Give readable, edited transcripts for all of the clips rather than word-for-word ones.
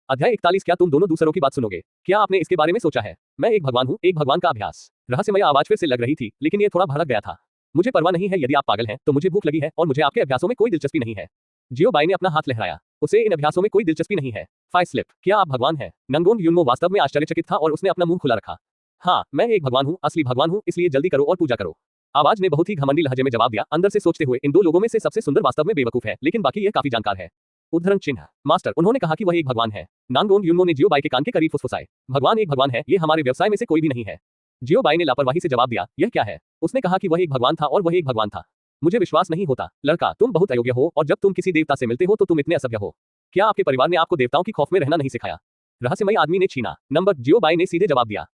अध्याय 41 क्या तुम दोनों दूसरों की बात सुनोगे? क्या आपने इसके बारे में सोचा है? मैं एक भगवान हूँ, एक भगवान का अभ्यास। रहस्यमय आवाज फिर से लग रही थी, लेकिन ये थोड़ा भड़क गया था। मुझे परवाह नहीं है यदि आप पागल हैं, तो मुझे भूख लगी है और मुझे आपके अभ्यासों में कोई दिलचस्पी नहीं है। जियो बाई ने अपना हाथ लहराया। उसे इन अभ्यासों में कोई दिलचस्पी नहीं है। फाइ स्लिप, क्या आप भगवान हैं? नंगोंग यून्मो वास्तव में आश्चर्यचकित था और उसने अपना मुंह खुला रखा। हाँ, मैं एक भगवान हूँ, असली भगवान हूँ, इसलिए जल्दी करो और पूजा करो। आवाज ने बहुत ही घमंडी लहजे में जवाब दिया, अंदर से सोचते हुए इन दो लोगों में से सबसे सुंदर वास्तव में बेवकूफ है, लेकिन बाकी यह काफी जानकार है। उद्धरण चिन्ह मास्टर, उन्होंने कहा कि वह एक भगवान है। नांगोन यून्मो ने जियो बाई के कान के करीब फुसफुसाए। भगवान एक भगवान है, ये हमारे व्यवसाय में से कोई भी नहीं है। जियो बाई ने लापरवाही से जवाब दिया, यह क्या है? उसने कहा कि वह एक भगवान था और वह एक भगवान था। मुझे विश्वास नहीं होता। लड़का, तुम बहुत अयोग्य हो और जब तुम किसी देवता से मिलते हो तो तुम इतने असभ्य हो। क्या आपके परिवार ने आपको देवताओं की खौफ में रहना नहीं सिखाया? रहस्यमयी आदमी ने छीना नंबर। जियो बाई ने सीधे जवाब दिया।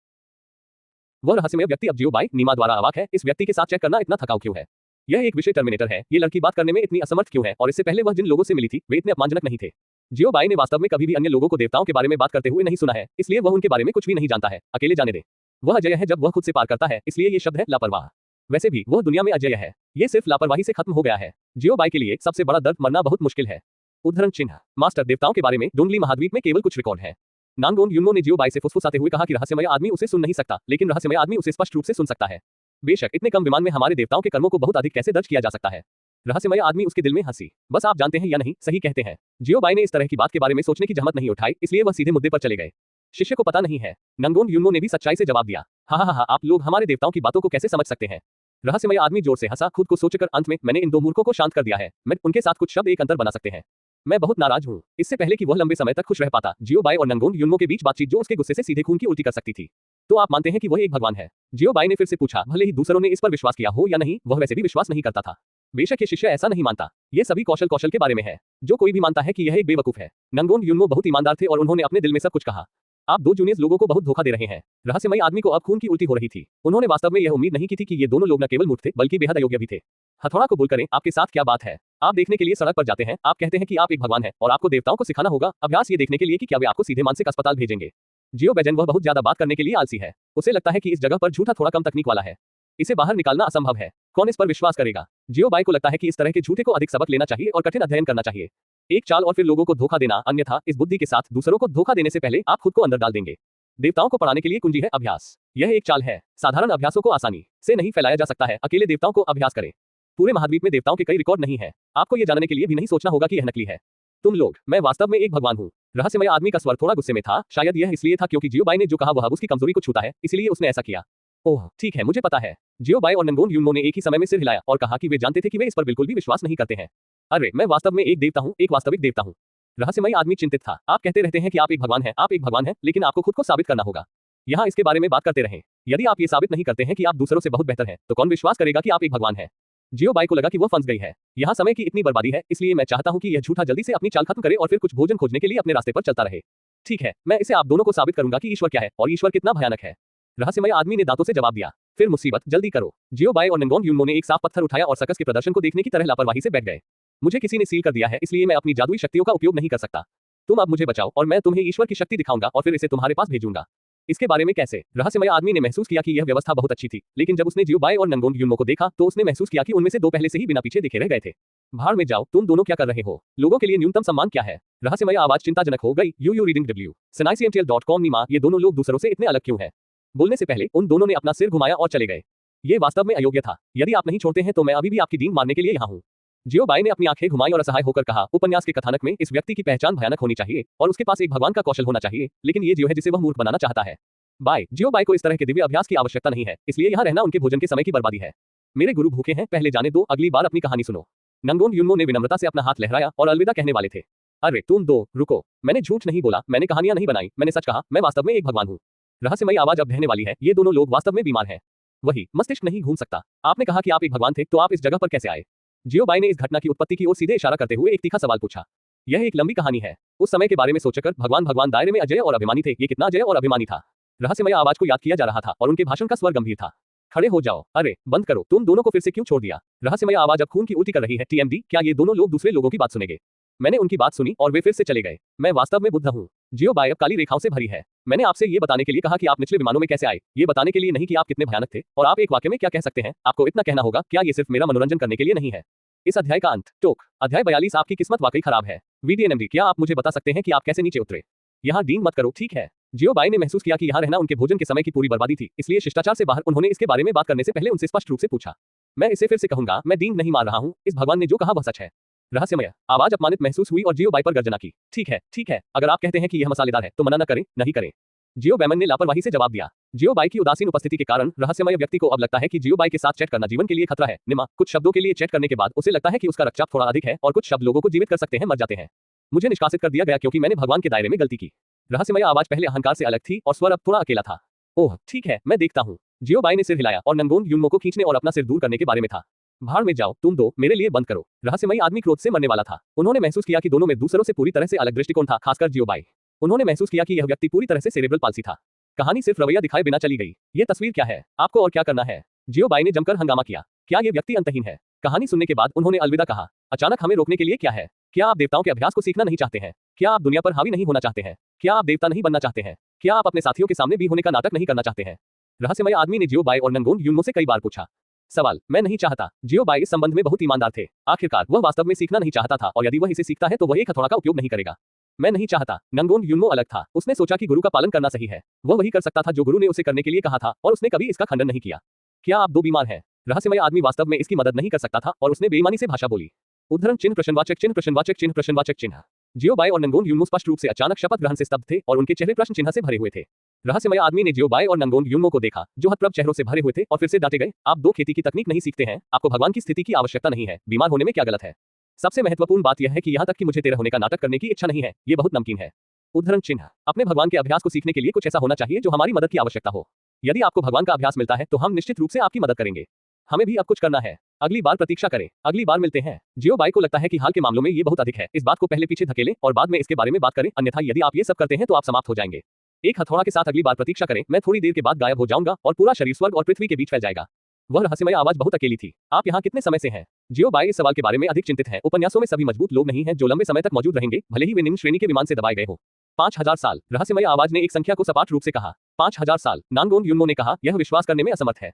वह रहस्यमय व्यक्ति अब जियो बाई नीमा द्वारा अवाक है। इस व्यक्ति के साथ चेक करना इतना थकाऊ क्यों है? यह एक विषय टर्मिनेटर है। ये लड़की बात करने में इतनी असमर्थ क्यों है और इससे पहले वह जिन लोगों से मिली थी वे इतने अपमानजनक नहीं थे। जियो बाई ने वास्तव में कभी भी अन्य लोगों को देवताओं के बारे में बात करते हुए नहीं सुना है, इसलिए वह उनके बारे में कुछ भी नहीं जानता है। अकेले जाने दे। वह अजय है जब वह खुद से पार करता है, इसलिए ये शब्द है लापरवाह। वैसे भी वह दुनिया में अजय है। ये सिर्फ लापरवाही से खत्म हो गया है। जियो बाई के लिए सबसे बड़ा दर्द मरना बहुत मुश्किल है। उद्धरण चिन्ह मास्टर, देवताओं के बारे में डोंगली महाद्वीप में केवल कुछ रिकॉर्ड है। नांगोन यून्मो ने जियो बाई से फुसफुसाते हुए कहा कि रहस्यमय आदमी उसे सुन नहीं सकता, लेकिन रहस्यमय आदमी उसे स्पष्ट रूप से सुन सकता है। बेशक इतने कम विमान में हमारे देवताओं के कर्मों को बहुत अधिक कैसे दर्ज किया जा सकता है? रहस्यमय आदमी उसके दिल में हंसी। बस आप जानते हैं या नहीं, सही कहते हैं। जियो बाई ने इस तरह की बात के बारे में सोचने की जहमत नहीं उठाई, इसलिए वह सीधे मुद्दे पर चले गए। शिष्य को पता नहीं है। नंगोन यून्मो ने भी सच्चाई से जवाब दिया। हाँ, आप लोग हमारे देवताओं की बातों को कैसे समझ सकते हैं? रहस्यमय आदमी जोर से हंसा, खुद को सोचकर अंत में मैंने इन दो मूर्खों को शांत कर दिया है। मैं उनके साथ कुछ शब्द एक अंतर बना सकते हैं। मैं बहुत नाराज हूँ। इससे पहले कि वह लंबे समय तक खुश रह पाता, जियो बाई और नंगोन यून्मो के बीच बातचीत जो उसके गुस्से से सीधे खून की उल्टी कर सकती थी। तो आप मानते हैं कि वह एक भगवान है? जियो बाई ने फिर से पूछा, भले ही दूसरों ने इस पर विश्वास किया हो या नहीं, वह वैसे भी विश्वास नहीं करता था। बेशक ये शिष्य ऐसा नहीं मानता। ये सभी कौशल के बारे में है। जो कोई भी मानता है कि यह एक बेवकूफ है। नंगोन यून्मो बहुत ईमानदार थे और उन्होंने अपने दिल में सब कुछ कहा। आप दो जूनियर्स लोगों को बहुत धोखा दे रहे हैं। रहस्यमयी आदमी को अब खून की उल्टी हो रही थी। उन्होंने वास्तव में यह उम्मीद नहीं की थी कि ये दोनों लोग न केवल मूर्ख थे बल्कि बेहद अयोग्य भी थे। हथौड़ा को बोल करें, आपके साथ क्या बात है? आप देखने के लिए सड़क पर जाते हैं, आप कहते हैं कि आप एक भगवान हैं और आपको देवताओं को सिखाना होगा अभ्यास ये देखने के लिए कि क्या वे आपको सीधे मानसिक अस्पताल भेजेंगे। जियो बैजन वह बहुत ज्यादा बात करने के लिए आलसी है। उसे लगता है कि इस जगह पर झूठा थोड़ा कम तकनीक वाला है। इसे बाहर निकालना असंभव है। कौन इस पर विश्वास करेगा? जियो बाई को लगता है कि इस तरह के झूठे को अधिक सबक लेना चाहिए और कठिन अध्ययन करना चाहिए। एक चाल और फिर लोगों को धोखा देना, अन्यथा इस बुद्धि के साथ दूसरों को धोखा देने से पहले आप खुद को अंदर डाल देंगे। देवताओं को पढ़ाने के लिए कुंजी है अभ्यास। यह एक चाल है। साधारण अभ्यासों को आसानी से नहीं फैलाया जा सकता है। अकेले देवताओं को अभ्यास करें। पूरे महाद्वीप में देवताओं के कई रिकॉर्ड नहीं है। आपको यह जानने के लिए भी नहीं सोचना होगा कि यह नकली है। तुम लोग, मैं वास्तव में एक भगवान हूँ। रहस्यमय आदमी का स्वर थोड़ा गुस्से में था। शायद यह इसलिए था क्योंकि जियो बाई ने जो कहा वह उसकी कमजोरी को छूता है, इसलिए उसने ऐसा किया। ओह ठीक है, मुझे पता है। जियो बाई और नंगोन यून्मो ने एक ही समय में सिर हिलाया और कहा कि वे जानते थे कि वे इस पर बिल्कुल भी विश्वास नहीं करते हैं। अरे, मैं वास्तव में एक देवता हूँ, एक वास्तविक देवता हूँ। रहस्यमयी आदमी चिंतित था। आप कहते रहते हैं कि आप एक भगवान हैं, आप एक भगवान हैं, लेकिन आपको खुद को साबित करना होगा। यहाँ इसके बारे में बात करते रहें। यदि आप ये साबित नहीं करते हैं कि आप दूसरों से बहुत बेहतर हैं, तो कौन विश्वास करेगा कि आप एक भगवान हैं? जियो बाई को लगा कि वह फंस गई है। यहाँ समय की इतनी बर्बादी है, इसलिए मैं चाहता हूँ कि यह झूठा जल्दी से अपनी चाल खत्म करे और फिर कुछ भोजन खोजने के लिए अपने रास्ते पर चलता रहे। ठीक है, मैं इसे आप दोनों को साबित करूंगा कि ईश्वर क्या है और ईश्वर कितना भयानक है। रहस्यमय आदमी ने दांतों से जवाब दिया। फिर मुसीबत, जल्दी करो। जियो बाई और नंगोन यून्मो ने एक साफ पत्थर उठाया और सर्कस के प्रदर्शन को देखने की तरह लापरवाही से बैठ गए। मुझे किसी ने सील कर दिया है, इसलिए मैं अपनी जादुई शक्तियों का उपयोग नहीं कर सकता। तुम अब मुझे बचाओ और मैं तुम्हें ईश्वर की शक्ति दिखाऊंगा और फिर इसे तुम्हारे पास भेजूंगा। इसके बारे में कैसे? रहस्यमय आदमी ने महसूस किया कि यह व्यवस्था बहुत अच्छी थी, लेकिन जब उसने जियो बाई और नंगोन यून्मो को देखा तो उसने महसूस किया कि उनमें से दो पहले से ही बिना पीछे दिखे रह गए थे। भाड़ में जाओ, तुम दोनों क्या कर रहे हो? लोगों के लिए न्यूनतम सम्मान क्या है? रहस्यमय आवाज चिंताजनक हो गई। यू रीडिंग डब्ल्यू SNICMTL.com नीमा, ये दोनों लोग दूसरों से इतने अलग क्यों हैं? बोलने से पहले उन दोनों ने अपना सिर घुमाया और चले गए। ये वास्तव में अयोग्य था। यदि आप नहीं छोड़ते हैं तो मैं अभी भी आपकी डींग मारने के लिए यहाँ हूँ। जियो बाई ने अपनी आंखें घुमाई और असहाय होकर कहा, उपन्यास के कथानक में इस व्यक्ति की पहचान भयानक होनी चाहिए और उसके पास एक भगवान का कौशल होना चाहिए, लेकिन ये जियो है जिसे वह मूर्ख बनाना चाहता है। बाय, जियो बाई को इस तरह के दिव्य अभ्यास की आवश्यकता नहीं है, इसलिए यहाँ रहना उनके भोजन के समय की बर्बादी है। मेरे गुरु भूखे हैं, पहले जाने दो, अगली बार अपनी कहानी सुनो। नंगोन यून्मो ने विनम्रता से अपना हाथ लहराया और अलविदा कहने वाले थे। अरे तुम दो, रुको। मैंने झूठ नहीं बोला, मैंने कहानियां नहीं बनाई, मैंने सच कहा, मैं वास्तव में एक भगवान हूँ। रहस्यमयी आवाज अब बहने वाली है। ये दोनों लोग वास्तव में बीमार हैं। वही, मस्तिष्क नहीं घूम सकता। आपने कहा कि आप एक भगवान थे, तो आप इस जगह पर कैसे आए? जियो बाई ने इस घटना की उत्पत्ति की ओर सीधे इशारा करते हुए एक तीखा सवाल पूछा। यह एक लंबी कहानी है। उस समय के बारे में सोचकर भगवान दायरे में अजय और अभिमानी थे। ये कितना अजय और अभिमानी था। रहस्यमय आवाज को याद किया जा रहा था और उनके भाषण का स्वर गंभीर था। खड़े हो जाओ। अरे बंद करो, तुम दोनों को फिर से क्यों छोड़ दिया? रहस्यमय आवाज अब खून की उल्टी कर रही है। TMD, क्या ये दोनों लोग दूसरे लोगों की बात सुनेंगे? मैंने उनकी बात सुनी और वे फिर से चले गए। मैं वास्तव में बुद्ध हूँ। जियो बाई अब काली रेखाओं से भरी है। मैंने आपसे ये बताने के लिए कहा कि आप निचले विमानों में कैसे आए, ये बताने के लिए नहीं कि आप कितने भयानक थे और आप एक वाक्य में क्या कह सकते हैं। आपको इतना कहना होगा, क्या ये सिर्फ मेरा मनोरंजन करने के लिए नहीं है? इस अध्याय का अंत। टोक, अध्याय 42। आपकी किस्मत वाकई खराब है। VDNMD, क्या आप मुझे बता सकते हैं कि आप कैसे नीचे उतरे? यहाँ डींग मत करो, ठीक है। जियो बाई ने महसूस किया कि यहाँ रहना उनके भोजन के समय की पूरी बर्बादी थी, इसलिए शिष्टाचार से बाहर उन्होंने इसके बारे में बात करने से पहले उनसे स्पष्ट रूप से पूछा। मैं इसे फिर से कहूंगा, मैं डींग नहीं मार रहा हूँ, इस भगवान ने जो कहा वह सच है। रहस्यमय आवाज अपमानित महसूस हुई और जियो बाई पर गर्जना की। ठीक है, अगर आप कहते हैं कि यह मसालेदार है तो मना न करें, नहीं करें। जियो बैमन ने लापरवाही से जवाब दिया। जियो बाई की उदासीन उपस्थिति के कारण रहस्यमय व्यक्ति को अब लगता है कि जियो बाई के साथ चैट करना जीवन के लिए खतरा है। निमा कुछ शब्दों के लिए चैट करने के बाद उसे लगता है कि उसका रक्तचाप थोड़ा अधिक है और कुछ शब्द लोगों को जीवित कर सकते हैं, मर जाते हैं। मुझे निष्कासित कर दिया गया क्योंकि मैंने भगवान के दायरे में गलती की। रहस्यमय आवाज पहले अहंकार से अलग थी और स्वर अब थोड़ा अकेला था। ओह ठीक है, मैं देखता हूँ। जियो बाई ने सिर हिलाया और नंगोन युन्मो को खींचने और अपना सिर दूर करने के बारे में था। भाड़ में जाओ, तुम दो, मेरे लिए बंद करो। रहस्यमयी आदमी क्रोध से मरने वाला था। उन्होंने महसूस किया कि दोनों में दूसरों से पूरी तरह से अलग दृष्टिकोण था, खासकर जियो बाई। उन्होंने महसूस किया कि यह व्यक्ति पूरी तरह से सेरेब्रल पाल्सी था। कहानी सिर्फ रवैया दिखाए बिना चली गई। ये तस्वीर क्या है? आपको और क्या करना है? जियो बाई ने जमकर हंगामा किया। क्या ये व्यक्ति अंतहीन है? कहानी सुनने के बाद उन्होंने अलविदा कहा। अचानक हमें रोकने के लिए क्या है? क्या आप देवताओं के अभ्यास को सीखना नहीं चाहते हैं? क्या आप दुनिया पर हावी नहीं होना चाहते हैं? क्या आप देवता नहीं बनना चाहते हैं? क्या आप अपने साथियों के सामने भी होने का नाटक नहीं करना चाहते हैं? रहस्यमय आदमी ने जियो बाई और नंगोन युन्मो से कई बार पूछा। सवाल, मैं नहीं चाहता। जियो बाई इस संबंध में बहुत ईमानदार थे। आखिरकार वह वास्तव में सीखना नहीं चाहता था और यदि वह इसे सीखता है तो वह एक हथौड़ा का उपयोग नहीं करेगा। मैं नहीं चाहता। नंगोन युन्मो अलग था। उसने सोचा कि गुरु का पालन करना सही है। वह वही कर सकता था जो गुरु ने उसे करने के लिए कहा था और उसने कभी इसका खंडन नहीं किया। क्या आप दो बीमार हैं? रहस्यमय आदमी वास्तव में इसकी मदद नहीं कर सकता था और उसने बेईमानी से भाषा बोली। उद्धरण चिन्ह प्रश्नवाचक चिन्ह प्रश्नवाचक चिन्ह प्रश्नवाचक चिन्ह। जियो बाई और नंगोन युन्मो स्पष्ट रूप से अचानक शपथ ग्रहण से स्तब्ध थे और उनके चेहरे प्रश्न चिन्ह से भरे हुए थे। रहस्यमय आदमी ने जियो बाई और नंगोन युन्मो को देखा, जो हतप्रभ चेहरों से भरे हुए थे और फिर से डांटे गए। आप दो खेती की तकनीक नहीं सीखते हैं, आपको भगवान की स्थिति की आवश्यकता नहीं है, बीमार होने में क्या गलत है? सबसे महत्वपूर्ण बात यह है कि यहाँ तक कि मुझे तेरे होने का नाटक करने की इच्छा नहीं है, ये बहुत नमकीन है। उद्धरण चिन्ह, अपने भगवान के अभ्यास को सीखने के लिए कुछ ऐसा होना चाहिए जो हमारी मदद की आवश्यकता हो। यदि आपको भगवान का अभ्यास मिलता है तो हम निश्चित रूप से आपकी मदद करेंगे। हमें भी अब कुछ करना है। अगली बार प्रतीक्षा करें, अगली बार मिलते हैं। जियो बाई को लगता है कि हाल के मामलों में ये बहुत अधिक है। इस बात को पहले पीछे धकेलें और बाद में इसके बारे में बात करें, अन्यथा यदि आप ये सब करते हैं तो आप समाप्त हो जाएंगे। एक हथौड़ा के साथ अगली बार प्रतीक्षा करें, मैं थोड़ी देर के बाद गायब हो जाऊंगा और पूरा शरीर स्वर्ग और पृथ्वी के बीच फैल जाएगा। वह रहस्यमय आवाज बहुत अकेली थी। आप यहाँ कितने समय से हैं? जियो बाई इस सवाल के बारे में अधिक चिंतित है। उपन्यासों में सभी मजबूत लोग नहीं हैं जो लंबे समय तक मौजूद रहेंगे, भले ही वे निम्न श्रेणी के विमान से दबाए गए हो। 5000 साल। रहस्यमय आवाज ने एक संख्या को सपाट रूप से कहा। 5000 साल। नांगोन युन्मो ने कहा, यह विश्वास करने में असमर्थ है।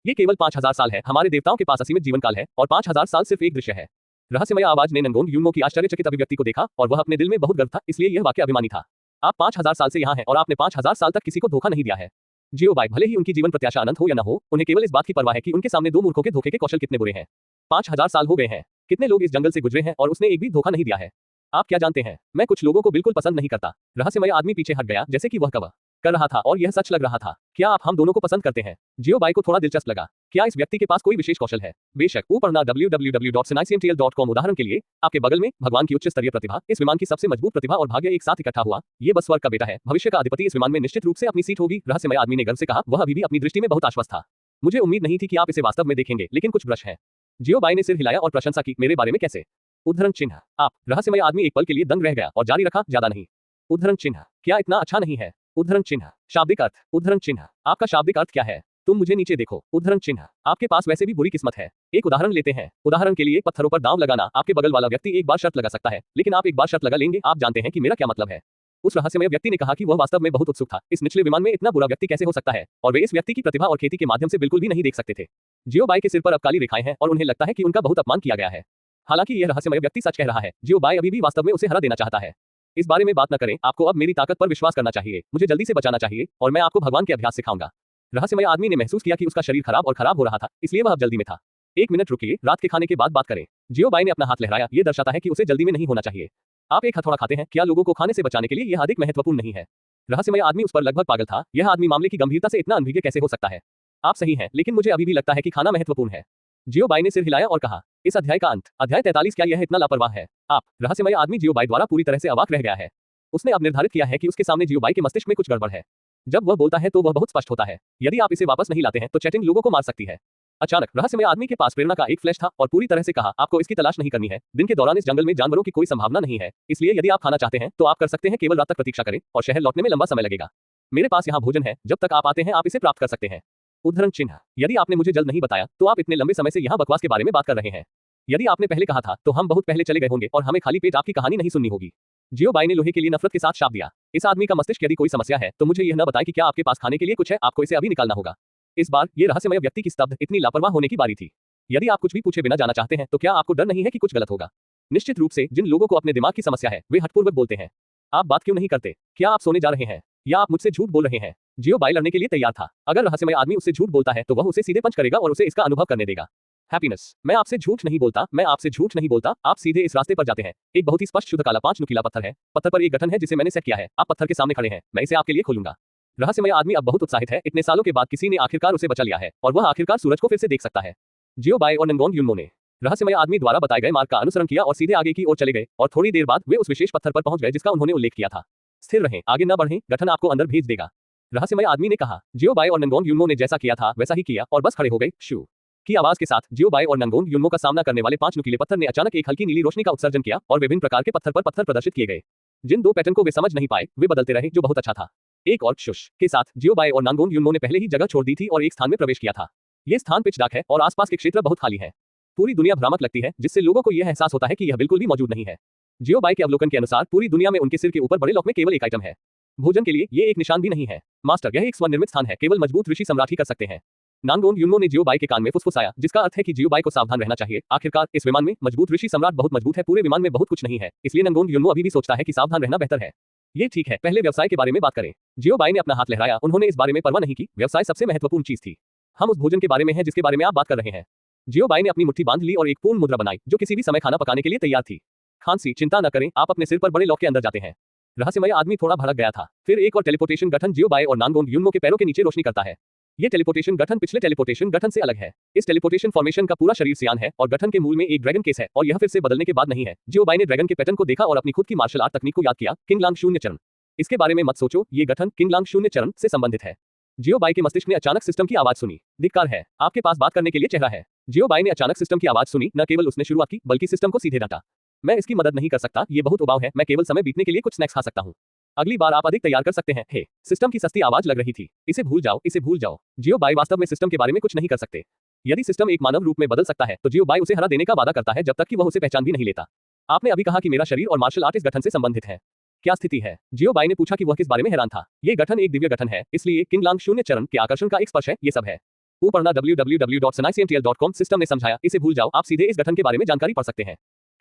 ये केवल 5000 साल है। हमारे देवताओं के पास असीमित जीवन काल है और 5000 साल सिर्फ एक दृश्य है। रहस्यमय आवाज ने नंगोन युन्मो की आश्चर्यचकित अभिव्यक्ति को देखा और वह अपने दिल में बहुत गर्व था, इसलिए यह वाक्य अभिमानी था। आप 5000 साल से यहाँ हैं और आपने 5000 साल तक किसी को धोखा नहीं दिया है। जियो बाई, भले ही उनकी जीवन प्रत्याशा अनंत हो या न हो, उन्हें केवल इस बात की परवाह है कि उनके सामने दो मूर्खों के धोखे के कौशल कितने बुरे हैं। 5000 साल हो गए हैं। कितने लोग इस जंगल से गुजरे हैं और उसने एक भी धोखा नहीं दिया है। आप क्या जानते हैं, मैं कुछ लोगों को बिल्कुल पसंद नहीं करता। रहस्यमय आदमी पीछे हट गया, जैसे कि वह कब कर रहा था और यह सच लग रहा था। क्या आप हम दोनों को पसंद करते हैं? जियो बाई को थोड़ा दिलचस्प लगा। क्या इस व्यक्ति के पास कोई विशेष कौशल है? बेशक, ऊपर ना www.sinaicmtl.com। उदाहरण के लिए, आपके बगल में भगवान की उच्च स्तरीय प्रतिभा, इस विमान की सबसे मजबूत प्रतिभा और भाग्य एक साथ इकट्ठा हुआ। ये बस स्वर्ग का बेटा है, भविष्य का अधिपति इस विमान में निश्चित रूप से अपनी सीट होगी। रहस्यमय आदमी ने गर्व से कहा। वह अभी भी अपनी दृष्टि में बहुत आश्वस्त था। मुझे उम्मीद नहीं थी कि आप इसे वास्तव में देखेंगे, लेकिन कुछ ब्रश है। जियो बाई ने सिर हिलाया और प्रशंसा की। मेरे बारे में कैसे? उद्धरण चिन्ह, आप। रहस्यमय आदमी एक पल के लिए दंग रह गया और जारी रखा, ज्यादा नहीं। उद्धरण चिन्ह, क्या इतना अच्छा नहीं है? उद्धरण चिन्ह, शाब्दिक अर्थ। उद्धरण चिन्ह, आपका शाब्दिक अर्थ क्या है? तुम मुझे नीचे देखो। उद्धरण चिन्ह, आपके पास वैसे भी बुरी किस्मत है। एक उदाहरण लेते हैं। उदाहरण के लिए, पत्थरों पर दांव लगाना। आपके बगल वाला व्यक्ति एक बार शर्त लगा सकता है, लेकिन आप एक बार शर्त लगा लेंगे। आप जानते हैं कि मेरा क्या मतलब है। उस रहस्यमय व्यक्ति ने कहा कि वह वास्तव में बहुत उत्सुक था। इस निचले विमान में इतना बुरा व्यक्ति कैसे हो सकता है? और वे इस व्यक्ति की प्रतिभा और खेती के माध्यम से बिल्कुल भी नहीं देख सकते थे। जियो बाई के सिर पर अब काली रेखाएं हैं और उन्हें लगता है कि उनका बहुत अपमान किया गया है। हालांकि यह रहस्यमय व्यक्ति सच कह रहा है। जियो बाई अभी भी वास्तव में उसे हरा देना चाहता है। इस बारे में बात न करें, आपको अब मेरी ताकत पर विश्वास करना चाहिए। मुझे जल्दी से बचाना चाहिए और मैं आपको भगवान के अभ्यास सिखाऊंगा। रहस्यमय आदमी ने महसूस किया कि उसका शरीर खराब हो रहा था, इसलिए वह अब जल्दी में था। 1 मिनट रुकिए, रात के खाने के बाद बात करें। जियो बाई ने अपना हाथ लहराया, यह दर्शाता है कि उसे जल्दी में नहीं होना चाहिए। आप एक हथौड़ा खाते हैं, क्या लोगों को खाने से बचाने के लिए यह अधिक महत्वपूर्ण नहीं है? रहस्यमय आदमी उस पर लगभग पागल था। यह आदमी मामले की गंभीरता से इतना अनभिज्ञ कैसे हो सकता है? आप सही हैं, लेकिन मुझे अभी भी लगता है कि खाना महत्वपूर्ण है। जियो बाई ने सिर हिलाया और कहा, इस अध्याय का अंत। अध्याय 43। क्या यह इतना लापरवाह है? आप। रहस्यमय आदमी जियो बाई द्वारा पूरी तरह से अवाक रह गया है। उसने अब निर्धारित किया है कि उसके सामने जियो बाई के मस्तिष्क में कुछ गड़बड़ है। जब वह बोलता है तो वह बहुत स्पष्ट होता है। यदि आप इसे वापस नहीं लाते हैं तो चैटिंग लोगों को मार सकती है। अचानक रहस्यमय आदमी के पास प्रेरणा का एक फ्लैश था और पूरी तरह से कहा, आपको इसकी तलाश नहीं करनी है। दिन के दौरान इस जंगल में जानवरों की कोई संभावना नहीं है, इसलिए यदि आप खाना चाहते हैं तो आप कर सकते हैं। केवल रात तक प्रतीक्षा करें और शहर लौटने में लंबा समय लगेगा। मेरे पास यहाँ भोजन है, जब तक आप आते हैं आप इसे प्राप्त कर सकते हैं। उद्धरण चिन्ह, यदि आपने मुझे जल्द नहीं बताया तो आप इतने लंबे समय से यहाँ बकवास के बारे में बात कर रहे हैं। यदि आपने पहले कहा था तो हम बहुत पहले चले गए होंगे और हमें खाली पेट आपकी कहानी नहीं सुननी होगी। जियो बाई ने लोहे के लिए नफरत के साथ शाप दिया। इस आदमी का मस्तिष्क यदि कोई समस्या है तो मुझे यह न बताएं कि क्या आपके पास खाने के लिए कुछ है, आपको इसे अभी निकालना होगा। इस बार ये रहस्यमय व्यक्ति की स्तब्ध, इतनी लापरवाह होने की बारी थी। यदि आप कुछ भी पूछे बिना जाना चाहते हैं तो क्या आपको डर नहीं है कि कुछ गलत होगा? निश्चित रूप से जिन लोगों को अपने दिमाग की समस्या है वे हठपूर्वक बोलते हैं। आप बात क्यों नहीं करते? क्या आप सोने जा रहे हैं? या आप मुझसे झूठ बोल रहे हैं? जियो बाई लड़ने के लिए तैयार था। अगर रहस्यमय आदमी उससे झूठ बोलता है तो वह उसे सीधे पंच करेगा और उसे इसका अनुभव करने देगा। हैप्पीनेस, मैं आपसे झूठ नहीं बोलता, मैं आपसे झूठ नहीं बोलता, आप सीधे इस रास्ते पर जाते हैं। एक बहुत ही स्पष्ट शुद्ध काला 5 नुकीला पत्थर है। पत्थर पर एक गठन है जिसे मैंने सेट किया है। आप पत्थर के सामने खड़े हैं, मैं इसे आपके लिए खोलूंगा। रहस्यमय आदमी अब बहुत उत्साहित है। इतने सालों के बाद किसी ने आखिरकार उसे बचा लिया है और वह आखिरकार सूरज को फिर से देख सकता है। जियो बाई और नंगोंग युनमो ने रहस्यमय आदमी द्वारा बताए गए मार्ग का अनुसरण किया और सीधे आगे की ओर चले गए और थोड़ी देर बाद वे उस विशेष पत्थर पर पहुंच गए जिसका उन्होंने उल्लेख किया था। स्थिर रहें, आगे न बढ़ें, गठन आपको अंदर भेज देगा, रहस्यमय आदमी ने कहा। जियो बाई और नंगोंग युनमो ने जैसा किया था वैसा ही किया और बस खड़े हो गए। शू की आवाज के साथ जियो बाई और नंगोंग युनमो का सामना करने वाले 5 नुकीले पत्थर ने अचानक एक हल्की नीली रोशनी का उत्सर्जन किया और विभिन्न प्रकार के पत्थर पर पत्थर प्रदर्शित किए गए। जिन 2 पैटर्न को वे समझ नहीं पाए वे बदलते रहे, जो बहुत अच्छा था। एक और शुश के साथ जियो बाई और नंगोंग युनमो ने पहले ही जगह छोड़ दी थी और एक स्थान में प्रवेश किया था। यह स्थान पिच डार्क है और आसपास के क्षेत्र बहुत खाली है। पूरी दुनिया भ्रामक लगती है जिससे लोगों को यह एहसास होता है कि यह बिल्कुल भी मौजूद नहीं है। जियो बाई के अवलोकन के अनुसार पूरी दुनिया में उनके सिर के ऊपर बड़े लॉक में केवल एक आइटम है। भोजन के लिए ये एक निशान भी नहीं है। मास्टर, यह एक स्वनिर्मित स्थान है, केवल मजबूत ऋषि सम्राट ही कर सकते हैं। नांगोंग युनमो ने जियो बाई के कान में फुसफुसाया, जिसका अर्थ है कि जियो बाई को सावधान रहना चाहिए। आखिरकार इस विमान में मजबूत ऋषि सम्राट बहुत मजबूत है, पूरे विमान में बहुत कुछ नहीं है, इसलिए नांगोंग युनमो अभी भी सोचता है कि सावधान रहना बेहतर है। ये ठीक है, पहले व्यवसाय के बारे में बात करें। जियो बाई ने अपना हाथ लहराया, उन्होंने इस बारे में परवाह नहीं की। व्यवसाय सबसे महत्वपूर्ण चीज थी। हम उस भोजन के बारे में हैं जिसके बारे में आप बात कर रहे हैं। जियो बाई ने अपनी मुट्ठी बांध ली और एक पूर्ण मुद्रा बनाई जो किसी भी समय खाना पकाने के लिए तैयार थी। खांसी, चिंता न करें, आप अपने सिर पर बड़े लॉक के अंदर जाते हैं। रहस्यमय आदमी थोड़ा भड़क गया था। फिर एक और टेलीपोर्टेशन गठन जियो बाई और नांगोंग युनमो के पैरों के नीचे रोशनी करता है। ये टेलीपोर्टेशन गठन पिछले टेलीपोर्टेशन गठन से अलग है। इस टेलीपोर्टेशन फॉर्मेशन का पूरा शरीर सियान है और गठन के मूल में एक ड्रैगन केस है और यह फिर से बदलने के बाद नहीं है। जियो बाई ने ड्रैगन के पैटर्न को देखा और अपनी खुद की मार्शल आर्ट तकनीक को याद किया, किंग लांग शून्य चरण। इसके बारे में मत सोचो, ये गठन किंग लांग शून्य चरण से संबंधित है। जियो बाई के मस्तिष्क ने अचानक सिस्टम की आवाज सुनी। धिक्कार है, आपके पास बात करने के लिए चेहरा है। जियो बाई ने अचानक सिस्टम की आवाज सुनी, न केवल उसने शुरुआत की बल्कि सिस्टम को सीधे डांटा। मैं इसकी मदद नहीं कर सकता, ये बहुत उबाऊ है, मैं केवल समय बीतने के लिए कुछ स्नैक्स खा सकता हूँ। अगली बार आप अधिक तैयार कर सकते हैं। हे, सिस्टम की सस्ती आवाज लग रही थी। इसे भूल जाओ, इसे भूल जाओ। जियो बाई वास्तव में सिस्टम के बारे में कुछ नहीं कर सकते। यदि सिस्टम एक मानव रूप में बदल सकता है तो जियो बाई उसे हरा देने का वादा करता है जब तक कि वह उसे पहचान भी नहीं लेता। आपने अभी कहा कि मेरा शरीर और मार्शल आर्ट इस गठन से संबंधित है। क्या स्थिति है? जियो बाई ने पूछा कि वह किस बारे में हैरान था। ये गठन एक दिव्य गठन है, इसलिए किंग लांग शून्य चरण के आकर्षण का एक स्पर्श है, ये सब है। ऊपर ना www.sanaicmtl.com सिस्टम ने समझाया, इसे भूल जाओ, आप सीधे इस गठन के बारे में जानकारी पढ़ सकते हैं।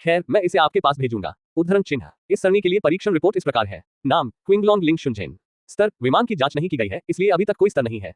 खैर, मैं इसे आपके पास भेजूंगा। उद्धरण चिन्ह, इस सरणी के लिए परीक्षण रिपोर्ट इस प्रकार है। नाम क्विंगलोंग लिंग शुनजेन। स्तर, विमान की जांच नहीं की गई है, इसलिए अभी तक कोई स्तर नहीं है।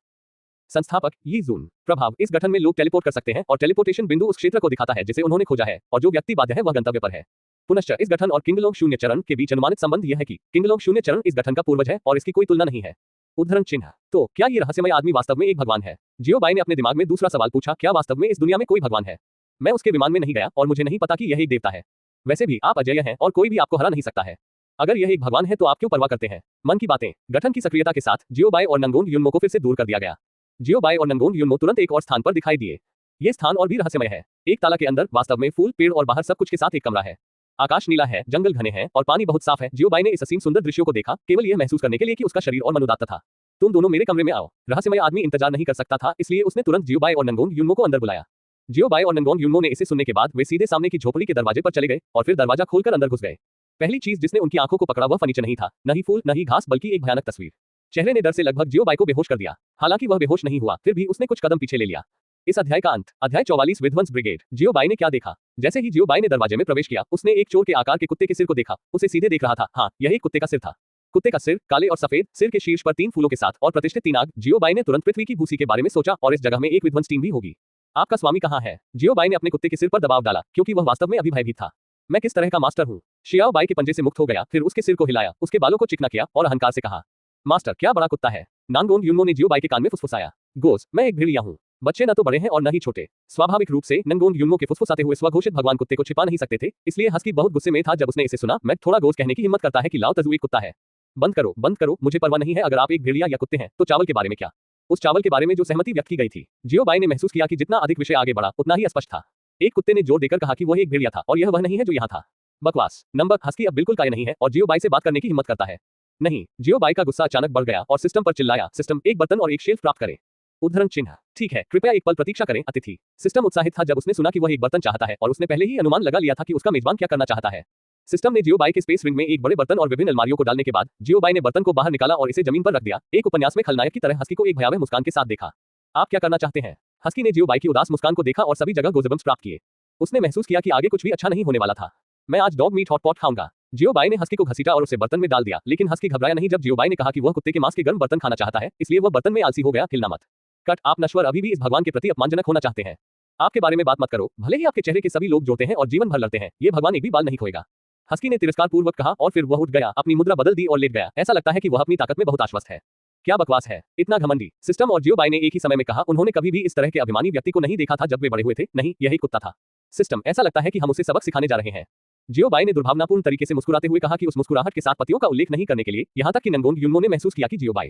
संस्थापक यी जून। प्रभाव, इस गठन में लोग टेलीपोर्ट कर सकते हैं और टेलीपोर्टेशन बिंदु उस क्षेत्र को दिखाता है जिसे उन्होंने खोजा है और जो व्यक्ति बाध्य है वह गंतव्य पर है। पुनश्च इस गठन और किंगलोंग शून्य चरण के बीच अनुमानित संबंध यह है कि किंगलोंग शून्य चरण इस गठन का पूर्वज है और इसकी कोई तुलना नहीं है। उद्धरण चिन्ह, तो क्या ये रहस्यमय आदमी वास्तव में एक भगवान है? जियो बाई ने अपने दिमाग में दूसरा सवाल पूछा, क्या वास्तव में इस दुनिया में कोई भगवान है? मैं उसके विमान में नहीं गया और मुझे नहीं पता कि यह एक देवता है। वैसे भी आप अजेय हैं और कोई भी आपको हरा नहीं सकता है। अगर यह एक भगवान है तो आप क्यों परवाह करते हैं? मन की बातें। गठन की सक्रियता के साथ जियो बाई और नंगोंग युनमो को फिर से दूर कर दिया गया। जियो बाई और नंगोंग युनमो तुरंत एक और स्थान पर दिखाई दिए। ये स्थान और भी रहस्यमय है। एक ताला के अंदर वास्तव में फूल, पेड़ और बाहर सब कुछ के साथ एक कमरा है। आकाश नीला है, जंगल घने हैं और पानी बहुत साफ है। जियो बाई ने इस असीम सुंदर दृश्यों को देखा, केवल यह महसूस करने के लिए कि उसका शरीर और मन उदात्त था। तुम दोनों मेरे कमरे में आओ। रहस्यमय आदमी इंतजार नहीं कर सकता था, इसलिए उसने तुरंत जियो बाई और नंगोंग युनमो को अंदर बुलाया। जियो बाई और नंगोंग युनमो ने इसे सुनने के बाद वे सीधे सामने की झोपड़ी के दरवाजे पर चले गए और फिर दरवाजा खोलकर अंदर घुस गए। पहली चीज जिसने उनकी आंखों को पकड़ा वह फर्नीचर नहीं था, न ही फूल, न ही घास, बल्कि एक भयानक तस्वीर। चेहरे ने डर से लगभग जियो बाई को बेहोश कर दिया। हालांकि वह बेहोश नहीं हुआ, फिर भी उसने कुछ कदम पीछे ले लिया। इस अध्याय का अंत। अध्याय 44 विध्वंस ब्रिगेड। जियो बाई ने क्या देखा? जैसे ही जियो बाई ने दरवाजे में प्रवेश किया, उसने एक चोर के आकार के कुत्ते के सिर को देखा। उसे सीधे देख रहा था। हाँ, यह एक कुत्ते का सिर था। कुत्ते का सिर, काले और सफेद, सिर के शीर्ष पर 3 फूलों के साथ और प्रतिष्ठित 3 आग। जियो बाई ने तुरंत पृथ्वी की भूसी के बारे में सोचा और इस जगह में एक विध्वंस टीम भी होगी। आपका स्वामी कहाँ है? जियो बाई ने अपने कुत्ते के सिर पर दबाव डाला, क्योंकि वह वास्तव में अभी भयभीत था। मैं किस तरह का मास्टर हूँ? शियाओ बाई के पंजे से मुक्त हो गया, फिर उसके सिर को हिलाया, उसके बालों को चिकना किया और अहंकार से कहा, मास्टर क्या बड़ा कुत्ता है। नांगोंग युनमो ने जियो बाई के कान में फुसफुसाया, गोस, मैं एक भेड़िया हूँ। बच्चे न तो बड़े हैं और न ही छोटे। स्वाभाविक रूप से नंगोंग युनमो के फुसफुसाते हुए स्वघोषित भगवान कुत्ते को छिपा नहीं सकते थे, इसलिए हस्की बहुत गुस्से में था जब उसने इसे सुना। मैं थोड़ा गोस कहने की हिम्मत करता है कि लाओ तजु एक कुत्ता है। बंद करो, मुझे परवाह नहीं है अगर आप एक भेड़िया या कुत्ते हैं। तो चावल के बारे में क्या? उस चावल के बारे में जो सहमति व्यक्त की गई थी। जियो बाई ने महसूस किया कि जितना अधिक विषय आगे बढ़ा उतना ही स्पष्ट था। एक कुत्ते ने जोर देकर कहा कि वह एक भेड़िया था और यह वह नहीं है जो यहाँ था। बकवास। नंबर हस्की अब बिल्कुल काय नहीं है और जियो बाई से बात करने की हिम्मत करता है। नहीं, जियो बाई का गुस्सा अचानक बढ़ गया और सिस्टम पर चिल्लाया, सिस्टम, एक बर्तन और एक शेल्फ प्राप्त करें। उद्धरण चिन्ह, ठीक है, कृपया एक पल प्रतीक्षा करें अतिथि। सिस्टम उत्साहित था जब उसने सुना कि वह एक बर्तन चाहता है और उसने पहले ही अनुमान लगा लिया था कि उसका मेजबान क्या करना चाहता है। सिस्टम ने जियो बाई के स्पेस रिंग में एक बड़े बर्तन और विभिन्न अलमारियों को डालने के बाद जियो बाई ने बर्तन को बाहर निकाला और इसे जमीन पर रख दिया। एक उपन्यास में खलनायक की तरह हस्की को एक भयावह मुस्कान के साथ देखा। आप क्या करना चाहते हैं? हस्की ने जियो बाई की उदास मुस्कान को देखा और सभी जगह गोज़बम्स प्राप्त किए। उसने महसूस किया कि आगे कुछ भी अच्छा नहीं होने वाला था। मैं आज डॉग मीट हॉट पॉट खाऊंगा। जियोबाई ने हस्की को घसीटा और उसे बर्तन में डाल दिया, लेकिन हस्की घबराया नहीं जब जियोबाई ने कहा कि वह कुत्ते के मांस के गर्म बर्तन खाना चाहता है, इसलिए वह बर्तन में आलसी हो गया। हिलना मत। कट, आप नश्वर अभी भी इस भगवान के प्रति अपमानजनक होना चाहते हैं। आपके बारे में बात मत करो, भले ही आपके चेहरे के सभी लोग जोड़ते हैं और जीवन भर लड़ते हैं, ये भगवान एक भी बाल नहीं खोएगा। हस्की ने तिरस्कार पूर्वक कहा और फिर वह उठ गया, अपनी मुद्रा बदल दी और लेट गया। ऐसा लगता है कि वह अपनी ताकत में बहुत आश्वस्त है। क्या बकवास है, इतना घमंडी। सिस्टम और जियोबाई ने एक ही समय में कहा। उन्होंने कभी भी इस तरह के अभिमानी व्यक्ति को नहीं देखा था जब वे बड़े हुए थे। नहीं, यह एक कुत्ता था। सिस्टम, ऐसा लगता है कि हम उसे सबक सिखाने जा रहे हैं। जियोबाई ने दुर्भावनापूर्ण तरीके से मुस्कुराते हुए कहा कि उस मुस्कुराहट के साथ पतियों का उल्लेख नहीं करने के लिए, यहां तक कि नंगोंग युनमो ने महसूस किया कि जियोबाई